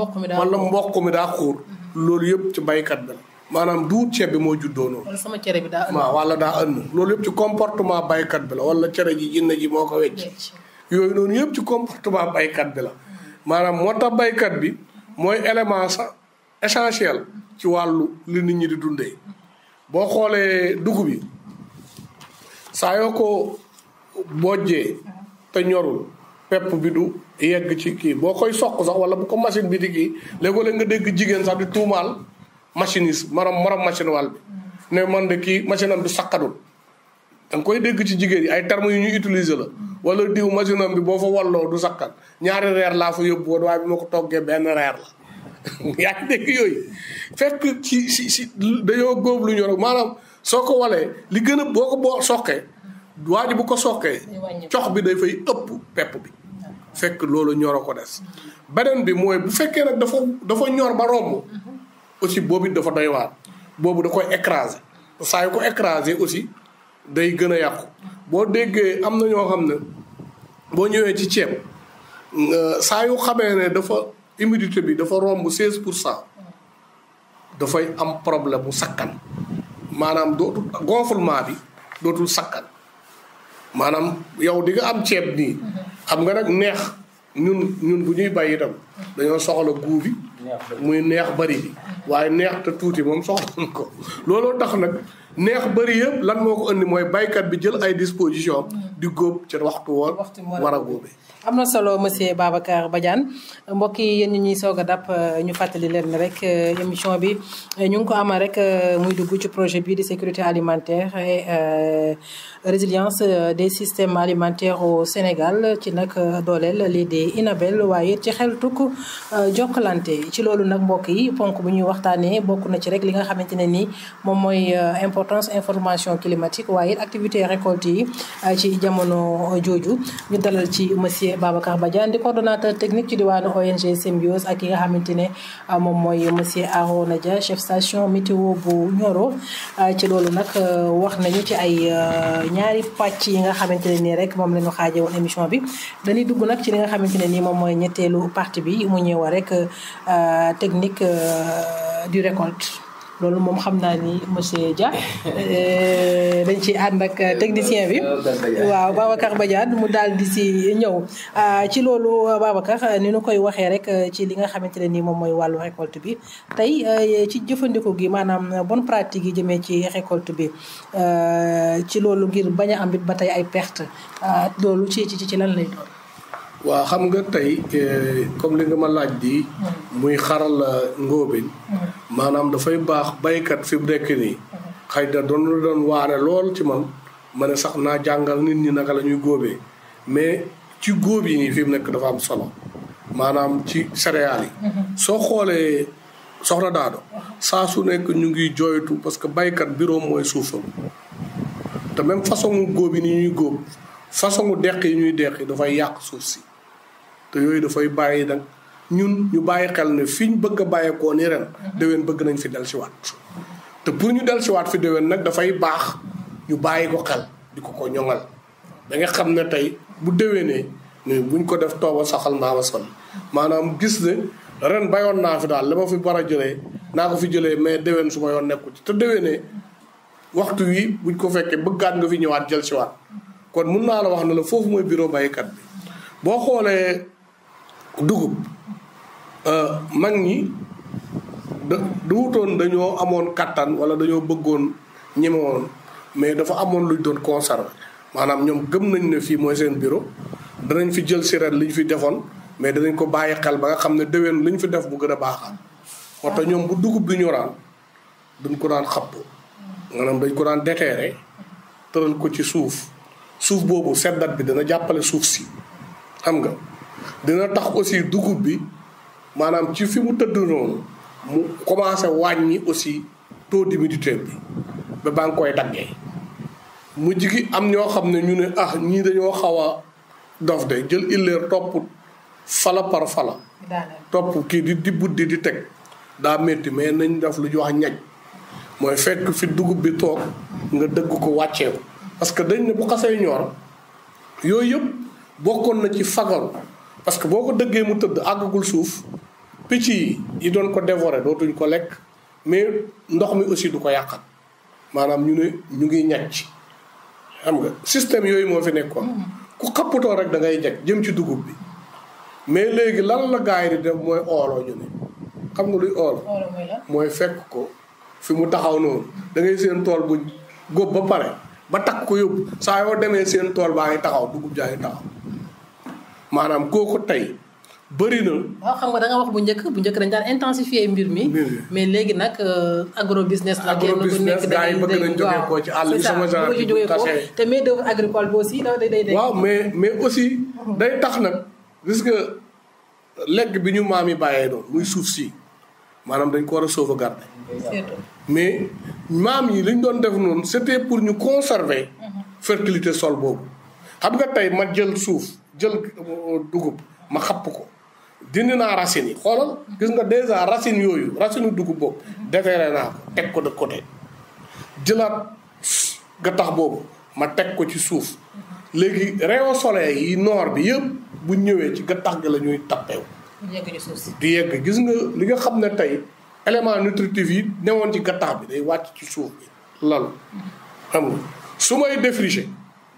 mboq mi daa xuur loolu yëpp ci baykat bi la maanaam duut ceeb bi moo juddoo noonu. wala sama cere bi daa ënn. waaw wala daa ënn loolu yëpp ci comportement baykat bi la wala cere ji jinne ji moo ko wecc yooyu noonu yëpp ci comportement baykat bi la maanaam moo tax baykat bi mooy élément sax essentiel ci wàllu li nit ñi di dundee boo xoolee dugub bi saa yoo ko bojjee te ñorul pepp bi du yegg ci kii boo koy soq sax wala bu ko machine bi di kii léegoo-léeg nga dégg jigéen sax di tuumaal machiniste morom machine wàll bi ne man de kii machine am du sakkanul danga koy dégg ci jigéen yi ay termes yu ñuy utiliser la wala diw machine am bi boo fa walloo du sakkan ñaari reer laa fa yóbbu woon waaye bi ma ko toggee benn reer la yaa ngi dégg yooyu fekk ci dañoo góob lu ñor maanaam soo ko walee li gën a boo soqee waa ji bu ko soqee cox bi day fay ëpp pepp bi fekk loolu ñoro ko des beneen bi mooy bu fekkee nag dafa ñor ba romb aussi boobu dafa doy waar boobu da koy écraser saa yu ko écraser aussi day gën a yàqu boo déggee am na ñoo xam ne boo ñëwee ci ceeb saa yu xamee ne dafa humidité bi dafa romb 16% dafay am problème bu sakkan maanaam dootul gonflement bi dootul sakkan maanaam yow di nga am ceeb nii xam nga nag neex ñun bu ñuy bay itam dañoo soxla goût bi muy neex bari bi waaye neex te tuuti moom soxla ko looloo tax nag neex bari yëpp lan moo ko indi mooy baykat bi jël ay disposition di góob ca waxtu woon war a góobe am na solo monsieur Babacar Badiane mbokk yi yéen ñi ñuy soog a dàpp ñu fàttali leen rek émission bi ñu ngi ko amal rek muy dugg ci projet bi di sécurité alimentaire et résilience des systèmes alimentaires au Sénégal ci nag dooleel lii di INABEL waaye ci xeltuk Jokalante ci loolu nag mbokk yi ponk bu ñuy waxtaanee bokk na ci rek li nga xamante ne nii moom mooy important importance information climatique waaye it activité récolte yi ci jamono jooju ñu dalal ci monsieur Babacar Badiane di coordonnateur technique ci diwaanu ONG Symbiose ak ki nga xamante ne moom mooy monsieur Arona Dia chef station météo bu Nioro ci loolu nag wax nañu ci ay ñaari pàcc yi nga xamante ne nii rek moom la ñu xaajee woon émission bi dañuy dugg nag ci li nga xamante ne nii moom mooy ñetteelu partie bi mu ñëw rek technique du récolte loolu moom xam naa ni monsieur Dia dañ ci ànd ak technicien bi waaw Babacar Badiane mu daal di si ñëw ci loolu Babacar ni nu koy waxee rek ci li nga xamante ne nii moom mooy wàllu récolte bi tey ci jëfandiku gi maanaam bonne pratique yi jëmee ci récolte bi ci loolu ngir bañ a am it ba tey ay perte loolu ci lan lay doon. waaw xam nga tey comme li nga ma laaj di muy xaral ngóobin maanaam dafay baax baykat fi mu nekk nii xëy na doon waane lool ci man ma ne sax naa jàngal nit ñi naka la ñuy góobee mais ci góob yi nii fi mu nekk dafa am solo maanaam ci céréales yi soo xoolee soxna Daado saa su nekk ñu ngi jooytu parce que baykat bureau mooy suufam te même façon góob yi ni ñuy góob façon deq yi ñuy deqi dafay yàq suuf si te yooyu dafay bàyyi nag ñun ñu bàyyi xel ne fi ñu bëgg a bàyyeekoo ni ren déwén bëgg nañ fi dellusiwaat te pour ñu dellusiwaat fi déwén nag dafay baax ñu bàyyi ko xel di ko ñoŋal da nga xam ne tey bu déwénee ni buñ ko def tooba saxal naa ma son maanaam gis ne ren bayoon naa fi daal la ma fi war a jëlee naa ko fi jëlee mais déwén su ma yoon nekku ci te déwénee waxtu wi buñ ko fekkee bëggaat nga fi ñëwaat jël siwaat kon mun naa la wax ne la foofu mooy bureau baykat bi boo xoolee dugub mag ñi du wutoon dañoo amoon kattan wala dañoo bëggoon ñemewoon mais dafa amoon luñ doon conserver maanaam ñoom gëm nañ ne fii mooy seen bureau danañ fi jël si ren li ñu fi defoon mais danañ ko bàyyi xel ba nga xam ne déwén li ñu fi def bu gën a baaxal moo tax ñoom bu dugub bi ñoraan duñ ko daan xapp maanaam dañ ko daan déterrer tëral ko ci suuf boobu seddat bi dana jàppale suuf si xam nga dina tax aussi dugub bi maanaam ci fi mu tëdd noonu mu commencé wàññi aussi taux d'humidité bi ba baa ngi koy daggee mu jigi am ñoo xam ne ñu ne ñii dañoo xaw a dof de jël illeer topp fala par fala topp kii di buddi di teg daa métti mais nañ def lu ñu wax ñaj mooy fekk fi dugub bi toog nga dëgg ko wàccee ko parce que dañ ne bu xasee ñor yooyu yëpp bokkoon na ci fagaru parce que boo ko dëggee mu tëdd àggagul suuf picc yi doon ko dévorer dootuñ ko lekk mais ndox mi aussi du ko yàqal maanaam ñu ngi ñacc xam nga système yooyu moo fi nekkoon ku xappatoo rek da ngay jag jëm ci dugub bi mais léegi lan la gars yi di def mooy ooloo ñu ne xam nga luy oolo mooy fekk ko fi mu taxaw noonu da ngay seen tool bu góob ba pare ba takk ko yóbbu saa yoo demee seen tool baa ngi taxaw dugub jaa ngi taxaw maanaam kooku tey bëri na. waaw xam nga da nga wax bu njëkk dañ daan intensifier mbir mi. mais léegi nag agro business. agro business gars yi bëgg nañ jógee koo ci àll bi sama genre bi bu tasee te main d'œuvre agricole bi aussi day. waaw mais aussi day tax nag gis nga lekk bi ñu maam yi bàyyee doon muy suuf si maanaam dañ ko war a sauvegarder. mais maam yi li ñu doon def noonu c'était pour ñu conserver. fertilité sol boobu. xam nga tey ma jël dugub ma xapp ko. dindi naa racines yi xoolal gis nga déjà racines yooyu racine dugub boobu déterré naa ko teg ko de côté jëlaat gattax boobu ma teg ko ci suuf léegi rayon soleil yi noor bi yëpp bu ñëwee ci gattax gi la ñuy tappeew di yegg gis nga li nga xam ne tey élément nutritif yi newoon ci gattax bi day wàcc ci suuf bi lalu xam nga su may défricher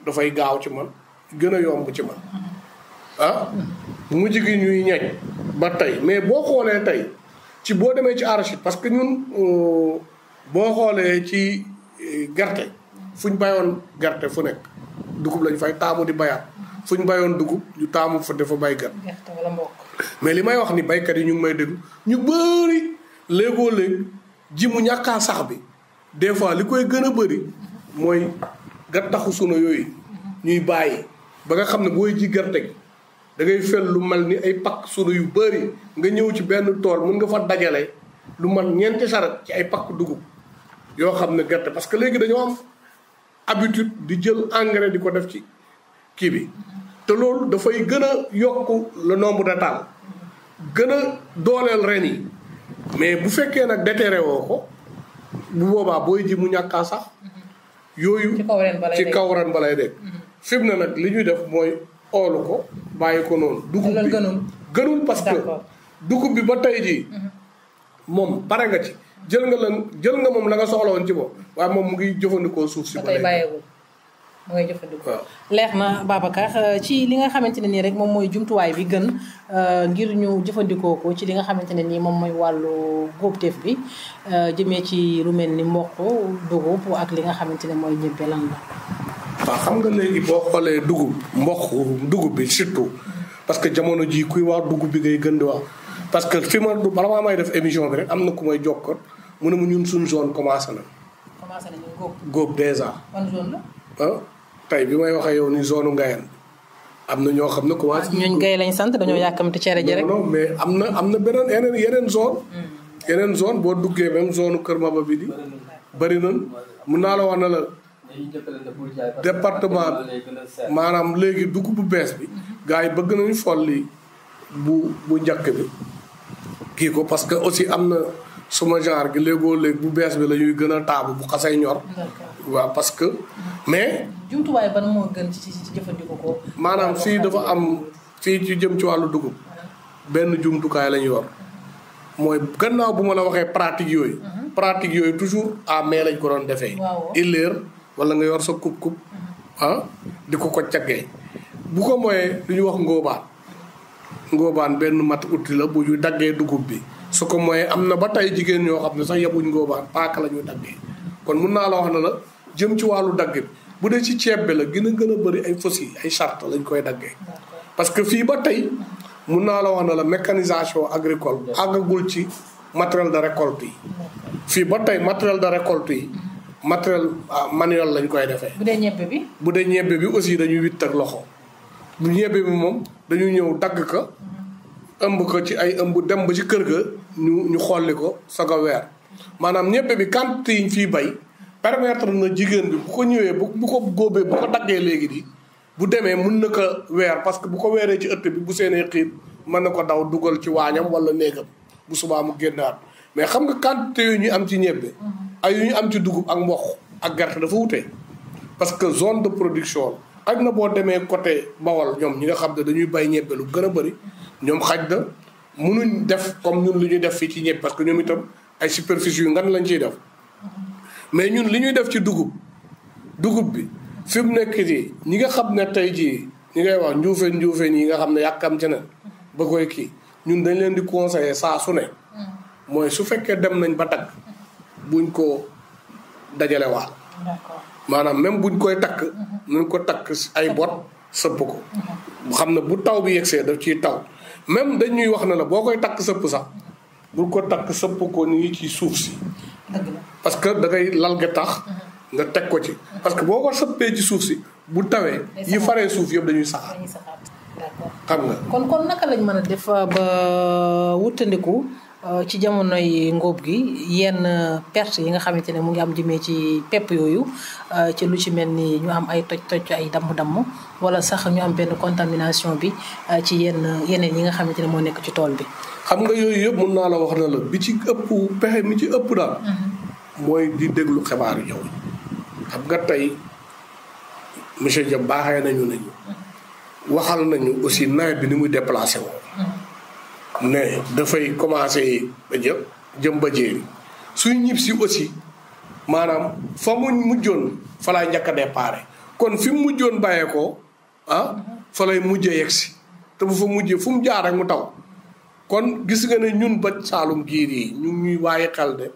dafay gaaw ci man gën a yomb ci man mujj gi ñuy ñañ ba tey mais boo xoolee tey ci boo demee ci arachide parce que ñun boo xoolee ci gerte fu ñu bayoon gerte fu nekk dugub lañ fay taamu di bayaat fu ñu bayoon dugub ñu taamu fa dafa bay gerte wala mboq. mais li may wax ni baykat yi ñu ngi may déglu ñu bëri léegoo léeg ji mu ñàkkaa sax bi des fois li koy gën a bëri mooy gattaxu suna yooyu ñuy bàyyi ba nga xam ne booy ji gerte gi da ngay fel lu mel ni ay pakk sunu yu bëri nga ñëw ci benn tool mën nga fa dajale lu man ñeenti saret ci ay pakk dugub yoo xam ne gerte parce que léegi dañoo am habitude di jël engrais di ko def ci kii bi te loolu dafay gën a yokk le nombre de taal gën a dooleel ren yi mais bu fekkee nag déterré woo ko bu boobaa booy ji mu ñàkkaa sax yooyu ci kaw ren balay dégg fi mu ne nag li ñuy def mooy oolu ko bàyyi ko noonu dugub bi gënul parce que dugub bi ba tey jii moom pare nga ci jël nga moom la nga soxla woon ci moom waaye moom mu ngi jëfandikoo suuf si ba tey bàyyeewul mu ngay jëfandikoo leer na Babacar ci li nga xamante ne nii rek moom mooy jumtuwaay bi gën ngir ñu jëfandikoo ko ci li nga xamante ne nii moom mooy wàllu góobteef bi jëmee ci lu mel ni mboq dugub ak li nga xamante ne mooy ñebbe lan la waaw xam nga léegi boo xoolee dugub bi surtout parce que jamono ji kuy wax dugub bi ngay gën di wax parce que fi ma bala maa may def émission bi rek am na ku may jokkoon mu ne mu ñun suñu zone commencé na. commencé nañu góob déjà. ban zone la. tey bi may waxee yow ni zone Ngayeen am na ñoo xam ne commencé. ñooñu Gaye lañ sant dañoo yàkkamti cere ji rek. non mais am na beneen yeneen zone. yeneen zone boo duggee même zone Kër Maba bi di. bëri nañ mun naa la wax ne la. département maanaam léegi dugub bu bees bi. gars yi bëgg nañu folli bu njëkk bi. kii ko parce que aussi am na suma genre gi léegoo léegi bu bees bi la ñuy gën a taabu bu xasee ñor. waaw parce que mais. jumtuwaay ban moo gën ci jëfandikoo ko. maanaam fii dafa am fii ci jëm ci wàllu dugub benn jumtukaay la ñu yor mooy gannaaw bu ma la waxee pratique yooyu. pratique yooyu toujours à main lañ ko doon defee. illeer wala nga yor sa kub di ko caggee bu ko mooyee lu ñu wax ngóobaan benn mat outil la bu ñu daggee dugub bi su ko mooyee am na ba tey jigéen ñoo xam ne sax yabuñ ngóobaan paaka la ñuy daggee kon mun naa la wax ne la jëm ci wàllu dagg bi bu dee ci ceeb bi la gën a bëri ay fos yi ay charte lañ koy daggee parce que fii ba tey mun naa la wax ne la mécanisation agricole àggagul ci matériel de récolte yi fii ba tey matériel de récolte yi matériel manuel lañ koy defee. bu dee ñebbe bi aussi dañuy witt ak loxo bu ñebbe bi moom dañuy ñëw dagg ko ëmb ko ci ay ëmb dem ba ci kër ga ñu xolli ko soog a weer maanaam ñebbe bi quantité yi ñu fiy bay permettre na jigéen bi bu ko ñëwee bu ko góobee bu ko daggee léegi di bu demee mun na ko weer parce que bu ko weeree ci ëtt bi bu seenee xiit mën na ko daw dugal ci waañam wala néegam bu subaa mu génnaat mais xam nga quantité yooyu ñu am ci ñebbe ay yu ñu am ci dugub ak mboq ak gerte dafa wute parce que zone de production ak na boo demee côté Bawol ñoom ñi nga xam ne dañuy bay ñebbe lu gën a bëri ñoom xaj na mënuñ def comme ñun li ñuy def fii ci ñebbe parce que ñoom itam ay superficie yu ngan lañ ciy def mais ñun li ñuy def ci dugub bi fi mu nekk nii ñi nga xam ne tey jii ñi ngay wax njuufeen yi nga xam ne yàkkam ci ne ba koy kii ñun dañ leen di conseiller saa su ne mooy su fekkee dem nañ ba dagg buñ ko dajale waal maanaam même buñ koy takk nañ ko takk ay bot sëpp ko xam ne bu taw bi yegsee daf ciy taw même dañuy wax ne la boo koy takk sëpp sax bul ko takk sëpp ko nii ci suuf si parce que da ngay lal ga tax nga teg ko ci parce que boo ko sëppee ci suuf si bu tawee yi faree suuf yëpp dañuy saxaat xam nga kon naka lañ mën a def ba wuttandiku ci jamonoy ngóob gi yenn perte yi nga xamante ne mu ngi am jëmee ci pepp yooyu ci lu ci mel ni ñu am ay toj ay damm-damm wala sax ñu am benn contamination bi ci yeneen yi nga xamante ne moo nekk ci tool bi. xam nga yooyu yëpp mën naa la wax na la bi ci ëpp pexe mi ci ëpp daal. mooy di déglu xibaaru jaww ji. xam nga tey monsieur Dia baaxee nañu waxal nañu aussi nawet bi ni muy déplacé woo. ne dafay commencé ba jëm ba jéeri suy ñib si aussi maanaam fa mu mujjoon fa lay njëkk a déparé kon fi mu mujjoon bàyyeekoo fa lay mujjee yegg si te bu fa mujjee fu mu jaar rek mu taw kon gis nga ne ñun ba Saalum giir yi ñu ngi ñuy waaye xel de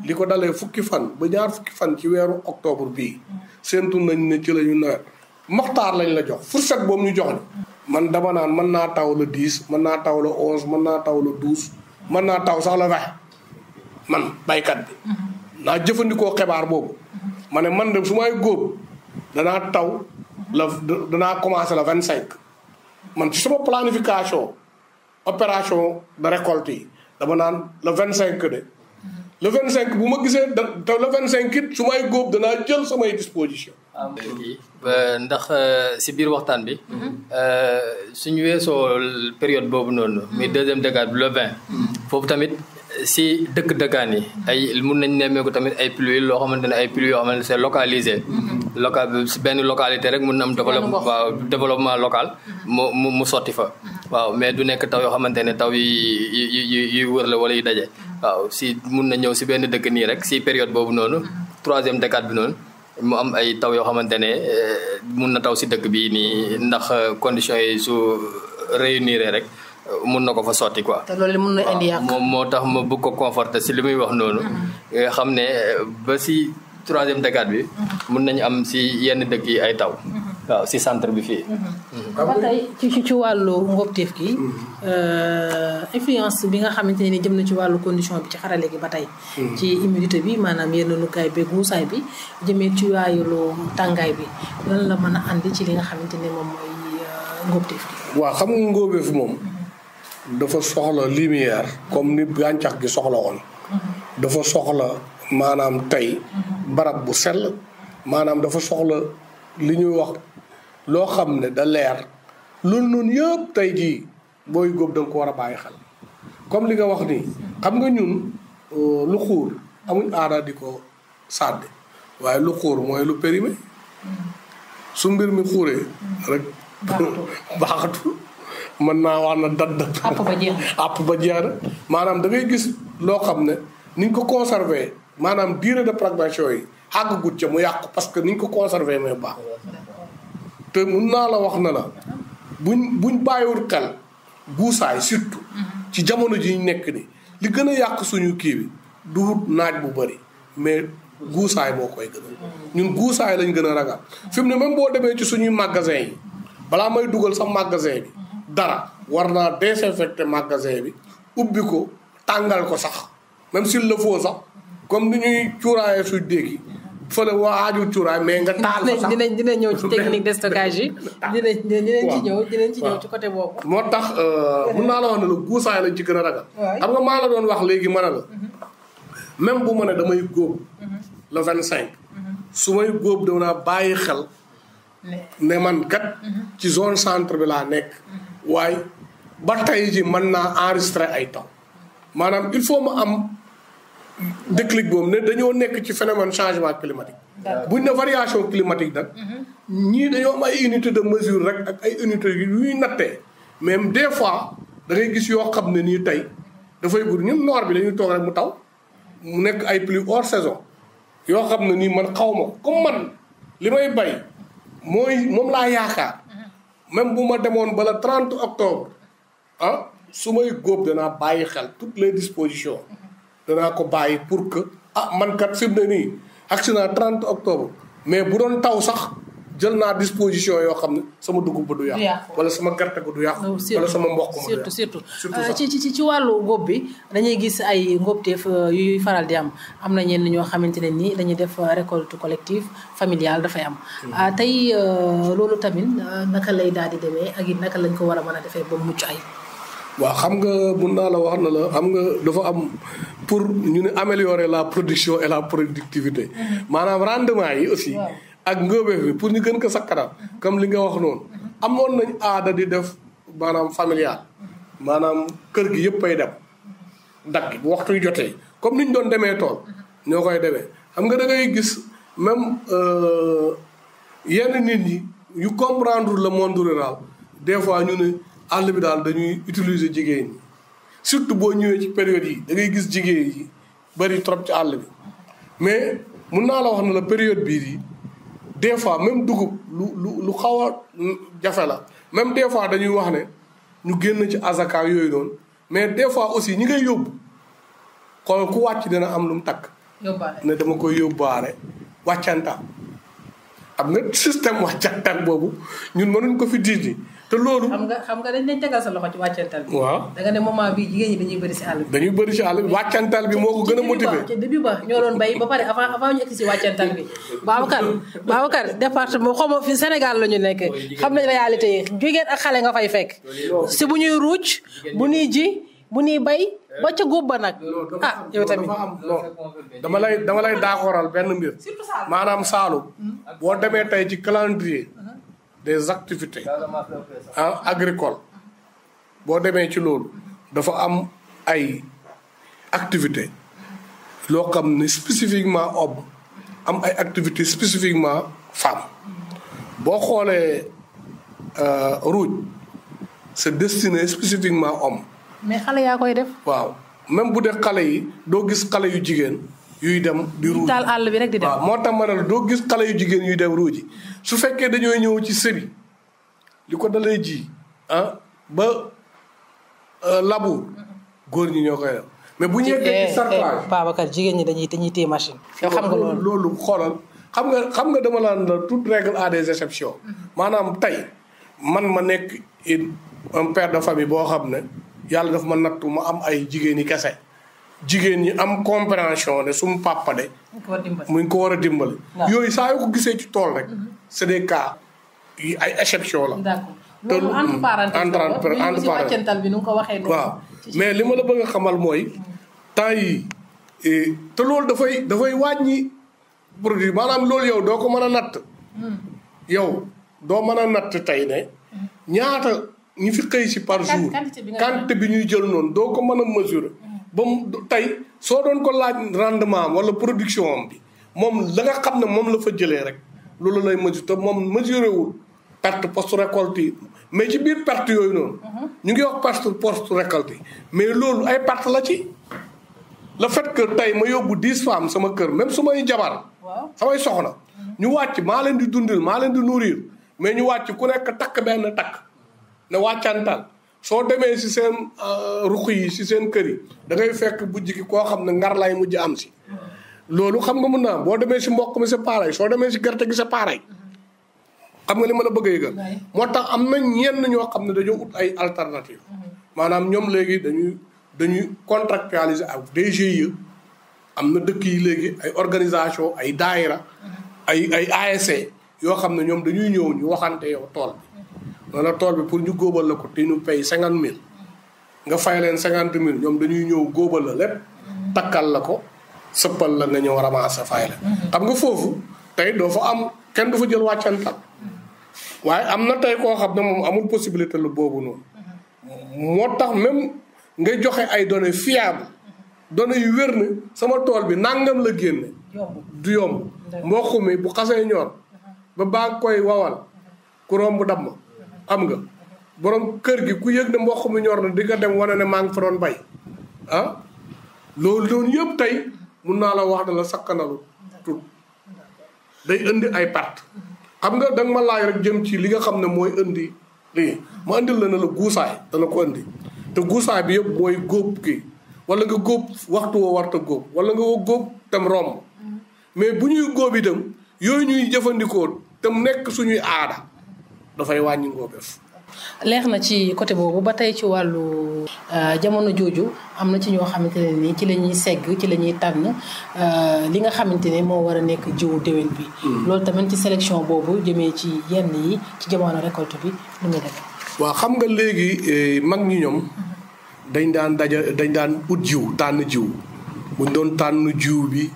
li ko dalee fukki fan ba ñaar fukki fan ci weeru octobre bii séentu nañ ne ci la ñu nawet maxtaar lañ la jox fourchette boobu ñu jox man dama naan mën naa taw le 10 mën naa taw le 11 mën naa taw le 12 mën naa taw sax le 20 man baykat bi. naa jëfandikoo xibaar boobu. ma ne man de su may góob danaa taw danaa commencé le 25. man ci sama planification opération de récolte yi dama naan le 25 de le 25 bu ma gisee te le 25 it su may góob danaa jël samay disposition ndax si biir waxtaan bi suñu weesoo période boobu noonu muy deuxième décade bi le 20 foofu tamit si dëkkaan yi ay mun nañ nemmeeku tamit ay pluies loo xamante ne ay pluies yoo xamante ne c'est localisé local si benn localité rek mun na am développement local mu sotti fa waaw mais du nekk taw yoo xamante ne taw yi wër la wala yu daje waaw si mun na ñëw si benn dëkk nii rek si période boobu noonu troisième décade bi noonu mu am ay taw yoo xamante ne mun na taw si dëkk bi nii ndax conditions yi su réunir rek mun na ko fa sotti quoi. te loolu mun na indi yàq moom moo tax ma bëgg ko conforter si li muy wax noonu. nga xam ne ba si troisième décade bi. mun nañu am si yenn dëkk yi ay taw. waaw si centre bi fii. ba tey ci wàllu ngóobteef gi. influence bi nga xamante ne jëm na ci wàllu condition bi ci xarale gi ba tey. ci humidité bi maanaam yenn nukaay bi guusaay bi jëmee ci wàllu tàngaay bi lan la mën a andi ci li nga xamante ne moom mooy ngóobteef gi. waaw xam nga ngóobeef moom. dafa soxla lumière comme ni gàncax gi soxla woon. dafa soxla maanaam tey barab bu sell maanaam dafa soxla li ñuy wax loo xam ne da leer loolu noonu yëpp tey jii booy góob da nga ko war a bàyyi xel comme li nga wax nii xam nga ñun lu xuur amuñ aada di ko sàddi waaye lu xuur mooy lu périmé su mbir mi xuuree rek baaxatul mën naa wax na dat àpp ba jeex na maanaam da ngay gis loo xam ne niñ ko conservé maanaam durée de préservation yi àggagut ca mu yàqu parce que niñ ko conservé mais baax te mun naa la wax na la buñ bàyyiwul xel guusaay surtout ci jamono ji ñu nekk ni li gën a yàq suñu kii bi du naaj bu bëri mais guusaay moo koy gën a ñun guusaay lañ gën a ragal fi mu ne même boo demee ci suñuy magasin yi balaa may dugal sax magasin bi dara war naa désinfecter magasin bi ubbi ko tàngal ko sax même s'il le faut sax comme ni ñuy cuuraayee suy dégg yi fële waa aaju cuuraay mais nga taal ko sax dina ñëw ci technique de stockage yi. dinañ ci ñëw ci côté boobu. moo tax mun naa la wax ne la guusaay lañ ci gën a ragal. xam nga maa la doon wax léegi mën a la. même bu ma ne damay góob. le 25. su may góob dama bàyyi xel. ne man kat. ci zone centre bi laa nekk. waaye ba tey ji mën naa enregistrer ay taw maanaam il faut ma am déclic boobu ne dañoo nekk ci phénomène changement climatique. buñ ne variation climatique nag. ñii dañoo am ay unité de mesure rek ak ay unités yu ñuy nattee même des fois da ngay gis yoo xam ne nii tey dafay gudd ñun noor bi dañuy toog rek mu taw mu nekk ay pluie hors saison yoo xam ne nii man xaw ma comme man li may bay moom laa yaakaar. même bu ma demoon bala 30 octobre su may góob danaa bàyyi xel toutes les dispositions danaa ko bàyyi pour que man kat fi mu ne nii accident 30 octobre mais bu doon taw sax jël naa disposition yoo xam ne sama dugub ba du yàqu wala sama gerte ba du yàqu wala sama mboq ma du yàqu surtout ci wàllu góob bi dañuy gis ay ngóobteef yuy faral di am na ñenn ñoo xamante ne nii dañuy def récolte collective familiale dafay am tey loolu tamit naka lay daal di demee ak it naka lañ ko war a mën a defee ba mucc ay waaw xam nga mun naa la wax na la xam nga dafa am pour ñu ne améliorer la production et la productivité maanaam rendement yi aussi ak ngóobeef bi pour ñu gën ko sakkanal comme li nga wax noonu amoon nañ aada di def maanaam familial maanaam kër gi yëpp ay dem dagg bu waxtu yu jotee comme ni ñu doon demee tool ñoo koy demee xam nga da ngay gis même yenn nit ñi yu comprendre le monde rural des fois ñu ne àll bi daal dañuy utiliser jigéen ñi surtout boo ñëwee ci période yi da ngay gis jigéen yi bari trop ci àll bi mais mun naa la wax ne la période bii yi des fois même dugub lu xaw a jafe la même des fois dañuy wax ne ñu génn ci azaka yooyu noonu mais des fois aussi ñi ngay yóbbu xool ku wàcc dina am lu mu takk. ne dama koy yóbbaale wàccantaal am nga système wàccantaal boobu ñun mënuñ ko fi diidi te loolu. xam nga dañ lay tegal sa loxo ci wàccantal bi. waaw da nga ne moment bii jigéen ñi dañuy bëri si àll bi. dañuy bëri si àll bi wàccantal bi moo ko gën a motiver. ci début ba ñoo doon bay ba pare avant ñu egsi si wàccantal bi. Babacar département xaw ma fi Sénégal la ñu nekk xam nañ réalité yi jigéen ak xale nga fay fekk. si bu ñuy ruuj bu ñuy ji bu ñuy bay ba ca góob ba nag. yow tamit dama lay d'accordal benn mbir. maanaam Saalum. boo demee tey ci calendrier des activités agricoles boo demee ci loolu dafa am ay activités loo xam ne spécifiquement homme am ay activités spécifiquement femme boo xoolee ruuj c'est destiné spécifiquement homme. mais xale yaa koy def. waaw même bu dee xale yi doo gis xale yu jigéen yuy dem di ruuj. taal àll bi rek di dem. waaw moo tax ma ne la doo gis xale yu jigéen yuy dem ruuji su fekkee dañoo ñëw ci sëbi li ko dalee ji ba labour góor ñi ñoo koy def mais bu ñu yeggee ci sarclage. Babacar jigéen ñi dañuy téye machine. yow xam nga loolu xoolal xam nga dama la toute règle a des exceptions. maanaam tey man ma nekk un père de famille boo xam ne yàlla daf ma nattu ma am ay jigéen yi kese. jigéen ñi am compréhension ne sumu papa de. mu ngi ko war a dimbali. yooyu saa yoo ko gisee ci tool rek. c'est des cas yi ay exception la. d'accord loolu entre parenthèses la wàccantal bi nu ko waxee. waaw mais li ma la bëgg a xamal mooy temps yi te loolu dafay wàññi produit maanaam loolu yow doo ko mën a natt. yow doo mën a natt tey ne ñaata ñu fi xëy si par jour. quantité bi ñuy jël noonu doo ko mën a mesurer. ba mu tey soo doon ko laaj rendement am wala production am bi moom la nga xam ne moom la fa jëlee rek loolu lay mesure te moom mesuré wul perte post récolte yi mais ci biir perte yooyu noonu. ñu ngi wax perte post récolte yi mais loolu ay perte la ci. le fait que tey ma yóbbu 10 femmes sama kër même su may jabar. samay soxna. ñu wàcc maa leen di dundil maa leen di nourrir mais ñu wàcc ku nekk takk benn takk ne wàccantal. soo demee si seen ruq yi si seen kër yi da ngay fekk bu jigi koo xam ne ngar lay mujj am si. loolu xam nga mun naa boo demee si mboq mi c'est pareil soo demee si gerte gi c'est pareil. xam nga li ma la bëgg a yëgal. moo tax am na ñenn ñoo xam ne dañoo ut ay alternative maanaam ñoom léegi dañuy contractualiser ak des GIE. am na dëkk yi léegi ay organisation ay daayira ay ASC yoo xam ne ñoom dañuy ñëw ñu waxante yow tool bi. noonu tool bi pour ñu góobal la ko te ñu pay 50 000 nga fay leen 50 000 ñoom dañuy ñëw góobal la lépp takkal la ko sëppal la nga ñëw ramasser fay la. xam nga foofu tey doo fa am kenn du fa jël wàccantal waaye am na tey koo xam ne moom amul possibilité la boobu noonu. moo tax même ngay joxe ay données fiables données yu wér ne sama tool bi nangam la génne. du yomb mboq mi bu xasee ñor ba baa koy wawal ku romb damm. am nga borom kër gi ku yëg ne mboq mi ñor na di nga dem wane ne maa ngi fa doon bay loolu loolu yëpp tey mun naa la wax ne la sakkanalu tut day indi ay perte xam nga danga ma laaj rek jëm ci li nga xam ne mooy indi lii ma indil la ne la guusaay dana ko indi te guusaay bi yëpp mooy góob kii wala nga góob waxtu woo warta góob wala nga góob tam romb mais bu ñuy góob itam yooyu ñuy jëfandikoo te mu nekk suñuy aada dafay wàññi ngóobeef. leer na ci côté boobu ba tey ci wàllu jamono jooju am na ci ñoo xamante ne nii ci la ñuy segg ci la ñuy tànn li nga xamante ne moo war a nekk jiwu déwén bi. loolu tamit ci sélection boobu jëmee ci yenn yi ci jamono récolte bi lu muy def. waaw xam nga léegi mag ñi ñoom dañ daan ut jiw tànn jiw buñ doon tànn jiw bi.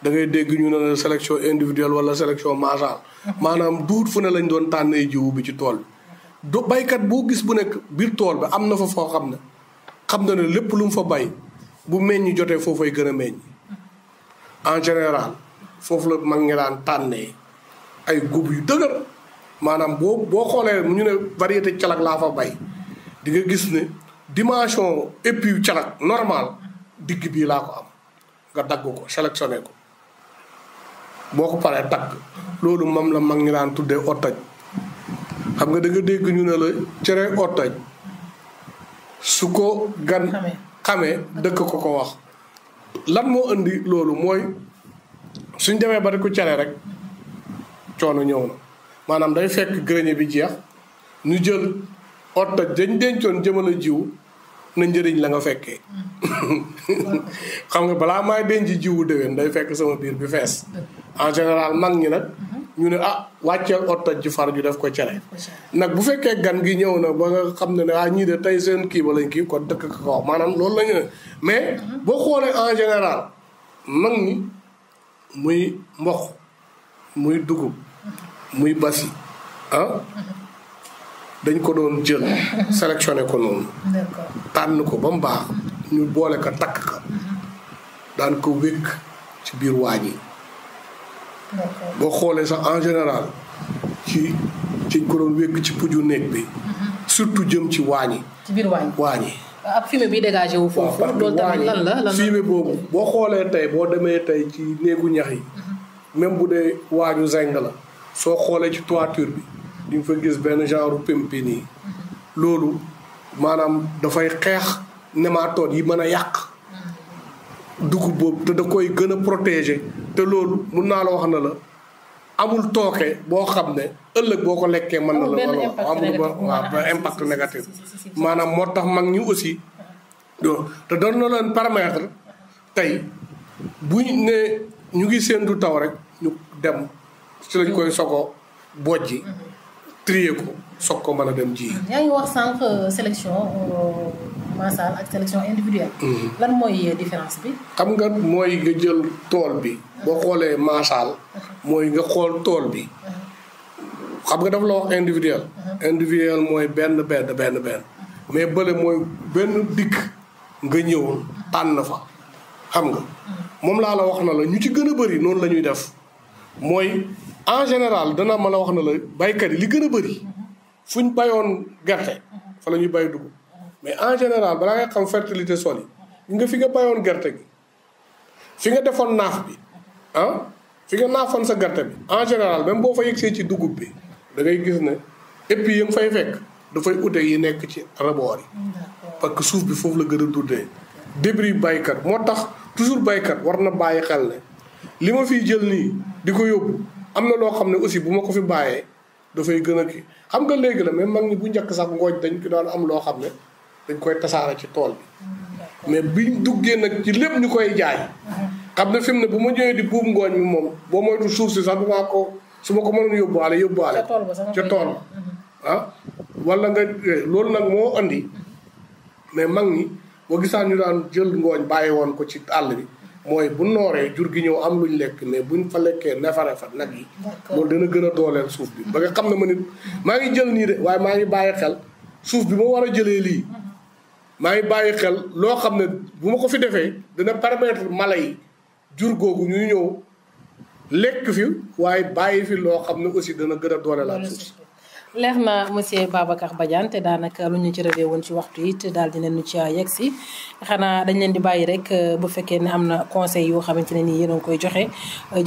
da ngay dégg ñu ne la sélection individuelle wala sélection massale maanaam duut fu ne lañ doon tànnee jiwu bi ci tool bi do baykat boo gis bu nekk biir tool bi am na fa foo xam na ne lépp lu mu fa bay bu meññ jotee foofay gën a meññ en général foofu la mag ngi daan tànnee ay gub yu dëgër maanaam boo xoolee ñu ne variété calak laa fa bay di nga gis ne dimension épi calak normal digg bii laa ko am nga dagg ko sélectionné ko boo ko paree tagg loolu moom la mag ñi daan tuddee otaj xam nga da nga dégg ñu ne la cere otaj su ko gan xamee dëkk ko wax lan moo indi loolu mooy suñ demee ba di ko cere rek coono ñëw na maanaam day fekk grenier bi jeex ñu jël otaj dañ dencoon jëmale jiw na njëriñ la nga fekkee xam nga balaa maay denc jiwu déwén day fekk sama biir bi fees en général mag ñi nag ñu ne wàcceel oto ci far ñu def ko cere. nag bu fekkee gan gi ñëw na ba nga xam ne ñii de tey seen kii ba lañ kii kon dëkk ka ko wax maanaam loolu la ñu ne mais boo xoolee en général mag ñi muy mboq muy dugub muy basi dañ ko doon jël sélectionné ko noonu. tànn ko ba mu baax ñu boole ko takk ka daan ko wékk ci biir waañ yi. boo xoolee sax en général ci ko doon wékk ci puju néeg bi. surtout jëm ci waañ yi. ci biir waañ yi. ak fumier bi dégagé wu foofu. loolu tamit lan la fumier boobu boo xoolee tey boo demee tey ci néegu ñax yi. même bu dee waañu zeng la. soo xoolee ci toiture bi. di nga fa gis benn genre pimpin yi. loolu maanaam dafay xeex nématodes yi mën a yàq. dugub boobu te da koy gën a protéger te loolu mun naa la wax na la amul tooke boo xam ne ëllëg boo ko lekkee mën na la amul impact négatif maanaam moo tax mag ñi aussi te doon na leen permettre tey buñ ne ñu ngi séentu taw rek ñu dem ci lañ koy sogo bojji trier ko soog ko mën a dem ji. yaa ngi wax sànq sélection massal ak sélection individuelle. lan mooy différence bi. xam nga mooy nga jël tool bi. boo xoolee massal. mooy nga xool tool bi. xam nga dafa la wax individuel. individuel mooy benn. mais bële mooy benn dikk nga ñëw tànn fa xam nga. moom laa la wax na la ñu ci gën a bëri noonu la ñuy def mooy en général dana ma la wax na la baykat yi li gën a bëri. fu ñu bayoon gerte fa la ñuy bay dugub mais en général balaa nga xam fertilité sol yi nga fi nga bayoon gerte gi fi nga defoon naaf bi fi nga naafoon sa gerte bi en général même boo fa yegsee ci dugub bi da ngay gis ne épis yi nga fay fekk dafay ute yi nekk ci reboor yi parce que suuf bi foofu la gën a dundee débris baykat moo tax toujours baykat war na bàyyi xel ne li ma fiy jël nii di ko yóbbu am na loo xam ne aussi bu ma ko fi bàyyee dafay gën a kii xam nga léegi la mais mag ñi bu njëkk sax ngooñ dañ ko daan am loo xam ne dañ koy tasaare ci tool bi mais biñ duggee nag ci lépp ñu koy jaay xam ne fi mu ne bu ma ñëwee di buub ngooñ mi moom boo moytu suuf si sax dinaa ko su ma ko mënoon yóbbuwaale ca tool wala nga loolu nag moo andi mais mag ñi boo gisaan ñu daan jël ngooñ bàyyi woon ko ci àll bi mooy bu nooree jur gi ñëw am luñ lekk mais buñ fa lekkee nefare fa nag yi loolu dana gën a dooleel suuf bi ba nga xam ne ma nit maa ngi jël nii de waaye maa ngi bàyyi xel suuf bi ma war a jëlee lii maa ngi bàyyi xel loo xam ne bu ma ko fi defee dina permettre mala yi jur googu ñuy ñëw lekk fi waaye bàyyi fi loo xam ne aussi dana gën a dooleelaat suuf si leer na monsieur Babacar Badiane te daanaka lu ñu ci rëddee woon ci waxtu it daal dinañ ñu ci yegg si xanaa dañ leen di bàyyi rek bu fekkee ne am na conseil yoo xamante ne nii yéen a ngi koy joxe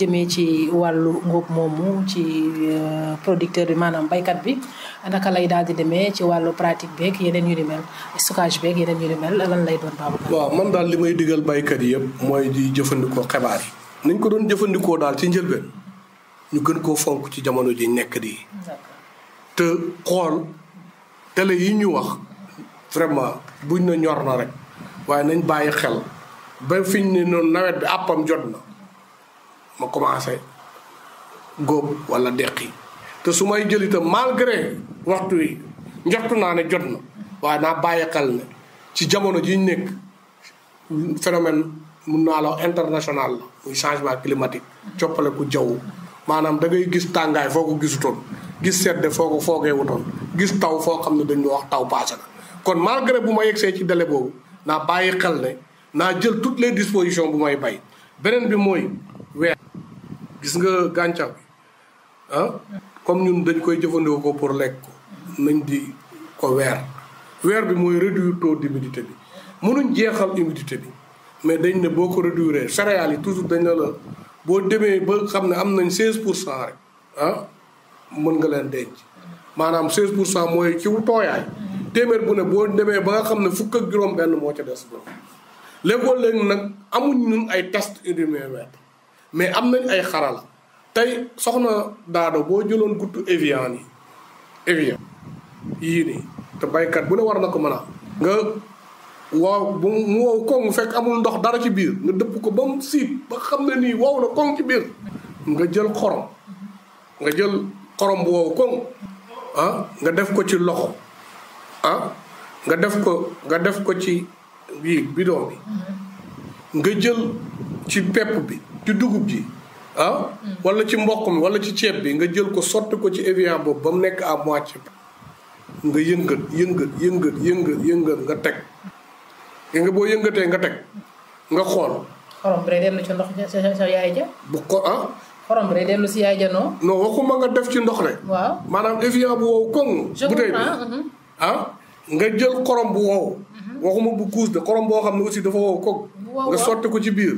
jëmee ci wàllu ngóob moomu ci producteur bi maanaam baykat bi naka lay daal di demee ci wàllu pratique beeg yeneen yu ni mel stockage beeg yeneen yu ni mel lan lay doon Babacar. waaw man daal li may digal baykat yi yëpp mooy di jëfandikoo xibaar yi. nañ ko doon jëfandikoo daal ci njëlbeen ñu gën koo fonk ci jamono ji nekk di. te xool télé yi ñu wax vraiment buñ na ñor na rek waaye nañ bàyyi xel ba fiñ ne noonu nawet bi àppam jot na ma commencé góob wala deqi te su may jël itam malgré waxtu wi njortu naa ne jot na waaye naa bàyyi xel ne ci jamono ji ñu nekk phénomène mun naa la international la muy changement climatique coppale ku jaww maanaam da ngay gis tàngaay foo ko gisutoon gis sedd foo ko foogee wutoon gis taw foo xam ne dañu wax taw paase na kon malgré bu ma yegsee ci délai boobu naa bàyyi xel ne naa jël toutes les dispositions bu may bay beneen bi mooy weer gis nga gàncax bi comme ñun dañ koy jëfandikoo ko pour lekk ko nañ di ko weer bi mooy réduire taux d'humidité bi mënuñ jeexal humidité bi mais dañ ne boo ko réduire céréales yi toujours dañ ne la boo demee ba xam ne am nañ 16% rek mën nga leen denc maanaam 16% mooy ci tooyaay téeméer bu ne boo demee ba nga xam ne fukk ak juróom benn moo ca des boobu léegi nag amuñ ñun ay test humidimètre mais am nañ ay xarala tey soxna Daado boo jëloon guttu Evian yii nii te baykat bu ne war na ko mën a nga waaw bu mu wow koŋ fekk amul ndox dara ci biir nga dëpp ko ba mu siit ba xam ne nii wow na koŋ ci biir nga jël xorom nga jël xorom bu wow koŋ nga def ko ci loxo nga def ko ci bidon bi nga jël ci pepp bi ci dugub ji wala ci mboq mi wala ci ceeb bi nga jël ko sotti ko ci Evian boobu ba mu nekk à moitié nga yëngal nga teg nga boo yëngatee nga teg nga xool. xorom bi day dellu ci ndox sa yaay ja. bu ko xorom bi day dellu si yaay ja non. non waxuma nga def ci ndox rek. waaw maanaam Evian bu wow koŋ. bouteille bi nga jël xorom bu wow. waxuma bu guus de xorom boo xam ne aussi dafa wow koŋ. nga sotti ko ci biir.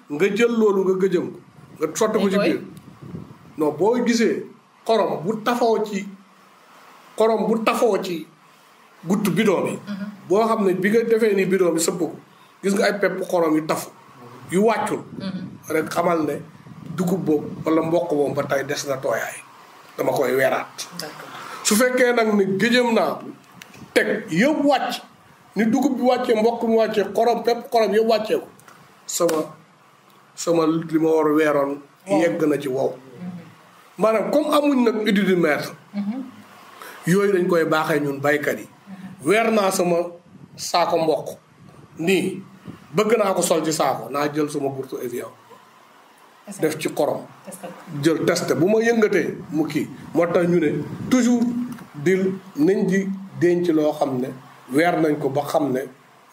nga jël loolu nga gëjëm ko. nga sotti ko ci biir. non boo gisee xorom bu tafoo ci guttu bidon bi. boo xam ne bi nga defee ni bidon bi sëpp ko gis nga ay pepp xorom yu tafu yu wàccul. rek xamal ne dugub boobu wala mboq boobu ba tey des na tooyaay dama koy weeraat. su fekkee nag ne gëjëm naa teg yëpp wàcc ni dugub bi wàccee mboq mi wàccee xorom pepp xorom yëpp wàccee ko sama li ma war a weeroon yegg na ci wow. maanaam comme amuñ nag étude du maître. yooyu dañ koy baaxee ñun baykat yi. weer naa sama saako mboq nii bëgg naa ko sol ci saako naa jël sama burtu Evian def ci xorom jël testé bu ma yëngatee mu kii moo tax ñu ne toujours nañ di denc loo xam ne weer nañ ko ba xam ne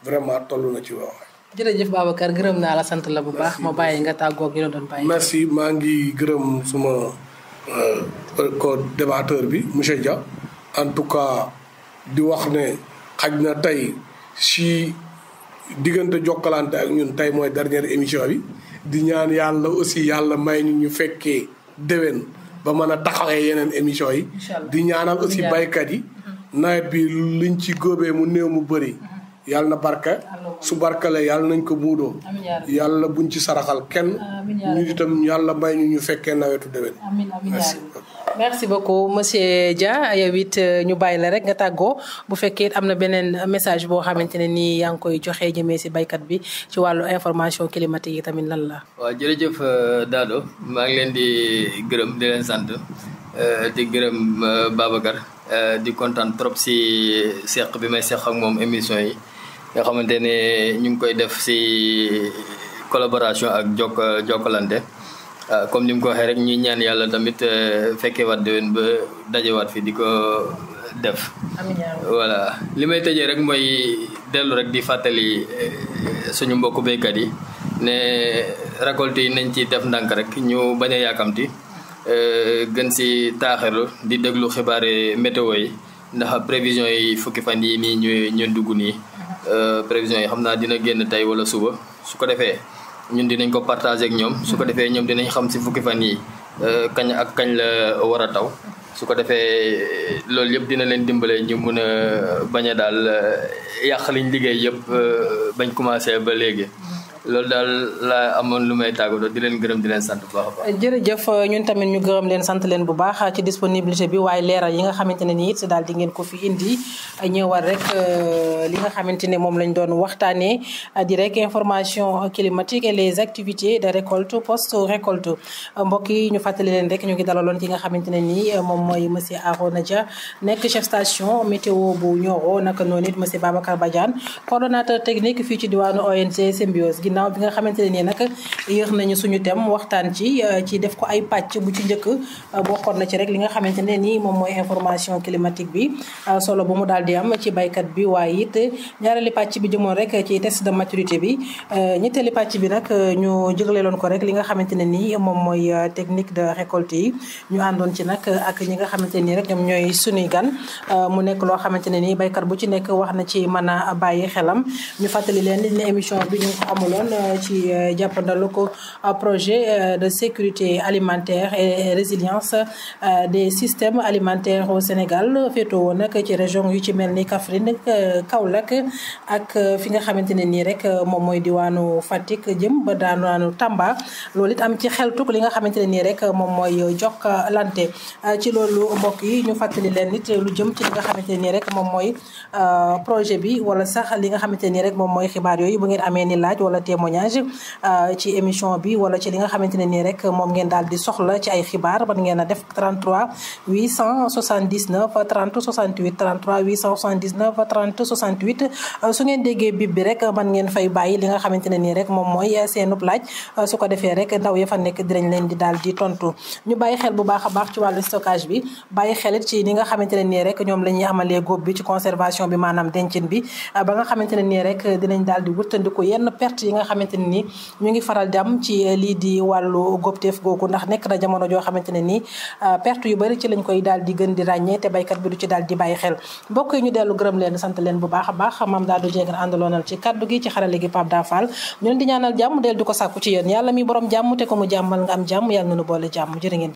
vraiment toll na ci waawaay. jërëjëf Babacar gërëm naa la sant la bu baax ma bàyyi nga tàggoo ak ñu doon bàyyi. merci maa ngi gërëm suma co-débatteur bi monsieur Dia en tout cas di wax ne xaj na tey si diggante Jokalante ak ñun tey mooy dernière émission bi di ñaan yàlla aussi yàlla may ñu fekkee déwén ba mën a taxawee yeneen émission yi. di ñaanal aussi baykat yi. nawet bi liñ ci góobee mu néew mu bëri. yàlla na barka su barkalee yàlla nañ ko muudoo. yàlla buñ ci saraxal kenn. ñu itam yàlla may ñu fekkee nawetu déwén. merci beaucoup monsieur Dia yow it ñu bàyyi la rek nga tàggoo bu fekkee am na beneen message boo xamante ne nii yaa ngi koy joxe jëmee si baykat bi ci wàllu information climatique yi tamit lan la. waaw jërëjëf Dado maa ngi leen di gërëm di leen sant di gërëm Babacar di kontaan trop si seq bi may seq ak moom émission yi nga xamante ne ñu ngi koy def si collaboration ak Jokalante. comme ni mu ko waxee rek ñuy ñaan yàlla tamit fekkee waat déwén ba dajewaat fi di ko def. voilà li may tëjee rek mooy dellu rek di fàttali suñu mbokku béykat yi ne récolte yi nañ ci def ndànk rek ñu bañ a yàkkamti gën si taaxirlu di déglu xibaari météo yi ndax prévision yi fukki fan yi nii ñu dugg nii prévision yi xam naa dina génn tey wala suba su ko defee. ñun dinañ ko partager ak ñoom su ko defee ñoom dinañ xam si fukki fan yi kañ la war a taw su ko defee loolu yëpp dina leen dimbale ñu mun a bañ a daal yàq liñ liggéey yëpp bañ commencé ba léegi loolu daal laa amoon lu may tàggatoo di leen gërëm di leen sant bu baax a baax. jërëjëf ñun tamit ñu gërëm leen sant leen bu baax ci disponibilité bi waaye leeral yi nga xamante ne nii it daal di ngeen ko fi indi ñëwal rek li nga xamante ne moom lañ doon waxtaanee di rek information climatique et les activités de récolte post récolte mbokk yi ñu fàttali leen rek ñu ngi dalaloon ki nga xamante ne nii moom mooy monsieur Arona Dia nekk chef station météo bu Nioro naka noonu it monsieur Babacar Badiane coordonnateur technique fii ci diwaanu ONG Symbiose. ginnaaw bi nga xamante ne nii nag yéex nañu suñu thème waxtaan ci def ko ay pàcc bu ci njëkk bokkoon na ci rek li nga xamante ne nii moom mooy information climatique bi solo bu mu daal di am ci baykat bi waaye it ñaareeli pàcc bi jëmoon rek ci test de maturité bi ñetteeli pàcc bi nag ñu jëgleeloon ko rek li nga xamante ne nii moom mooy technique de récolte yi ñu àndoon ci nag ak ñi nga xamante ne nii rek ñoom ñooy sunuy gan mu nekk loo xamante ne nii baykat bu ci nekk wax na ci mën a bàyyi xelam ñu fàttali leen ne émission bi ñu ko amuloon ci jàppandalu ko projet de sécurité alimentaire et résilience des systèmes alimentaires au Sénégal féetoo woon nag ci région yu ci mel ni Kaffrine Kaolack ak fi nga xamante ne nii rek moom mooy diwaanu Fatick jëm ba daanu Tamba loolu it am ci xeltuk li nga xamante ne nii rek moom mooy Jokalante ci loolu mbokk yi ñu fàttali leen nit lu jëm ci li nga xamante ne nii rek moom mooy projet bi wala sax li nga xamante ne nii rek moom mooy xibaar yooyu bu ngeen amee ni laaj wala témoignage ci émission bi wala ci li nga xamante ne nii rek moom ngeen daal di soxla ci ay xibaar ban ngeen a def 33 879 30 68 33 879 30 68 su ngeen déggee bip bi rek man ngeen fay bàyyi li nga xamante ne nii rek moom mooy seenub laaj su ko defee rek ndaw ya fa nekk dinañ leen di daal di tontu ñu bàyyi xel bu baax a baax ci wàllu stockage bi bàyyi xelit ci li nga xamante ne nii rek ñoom la ñuy amalee góob bi ci conservation bi maanaam dencin bi ba nga xamante ne nii rek dinañ daal di wuttandiku yenn perte yi nga xamante ne nii ñu ngi faral di am ci lii di wàllu góobteef googu ndax nekk na jamono joo xamante ne nii perte yu bari ci lañ koy daal di gën di ràññee te baykat bi du ci daal di bàyyi xel mbokk yi ñu dellu gërëm leen sant leen bu baax a baax Mame Dado Dieng àndaloonal ci kaddu gi ci xarale gi Pape Da Fall ñu leen di ñaanal jàmm del di ko sàkku ci yéen yàlla mi borom jàmm te ko mu jàmmal nga am jàmm yàlla na nu boole jàmm jërë ngeen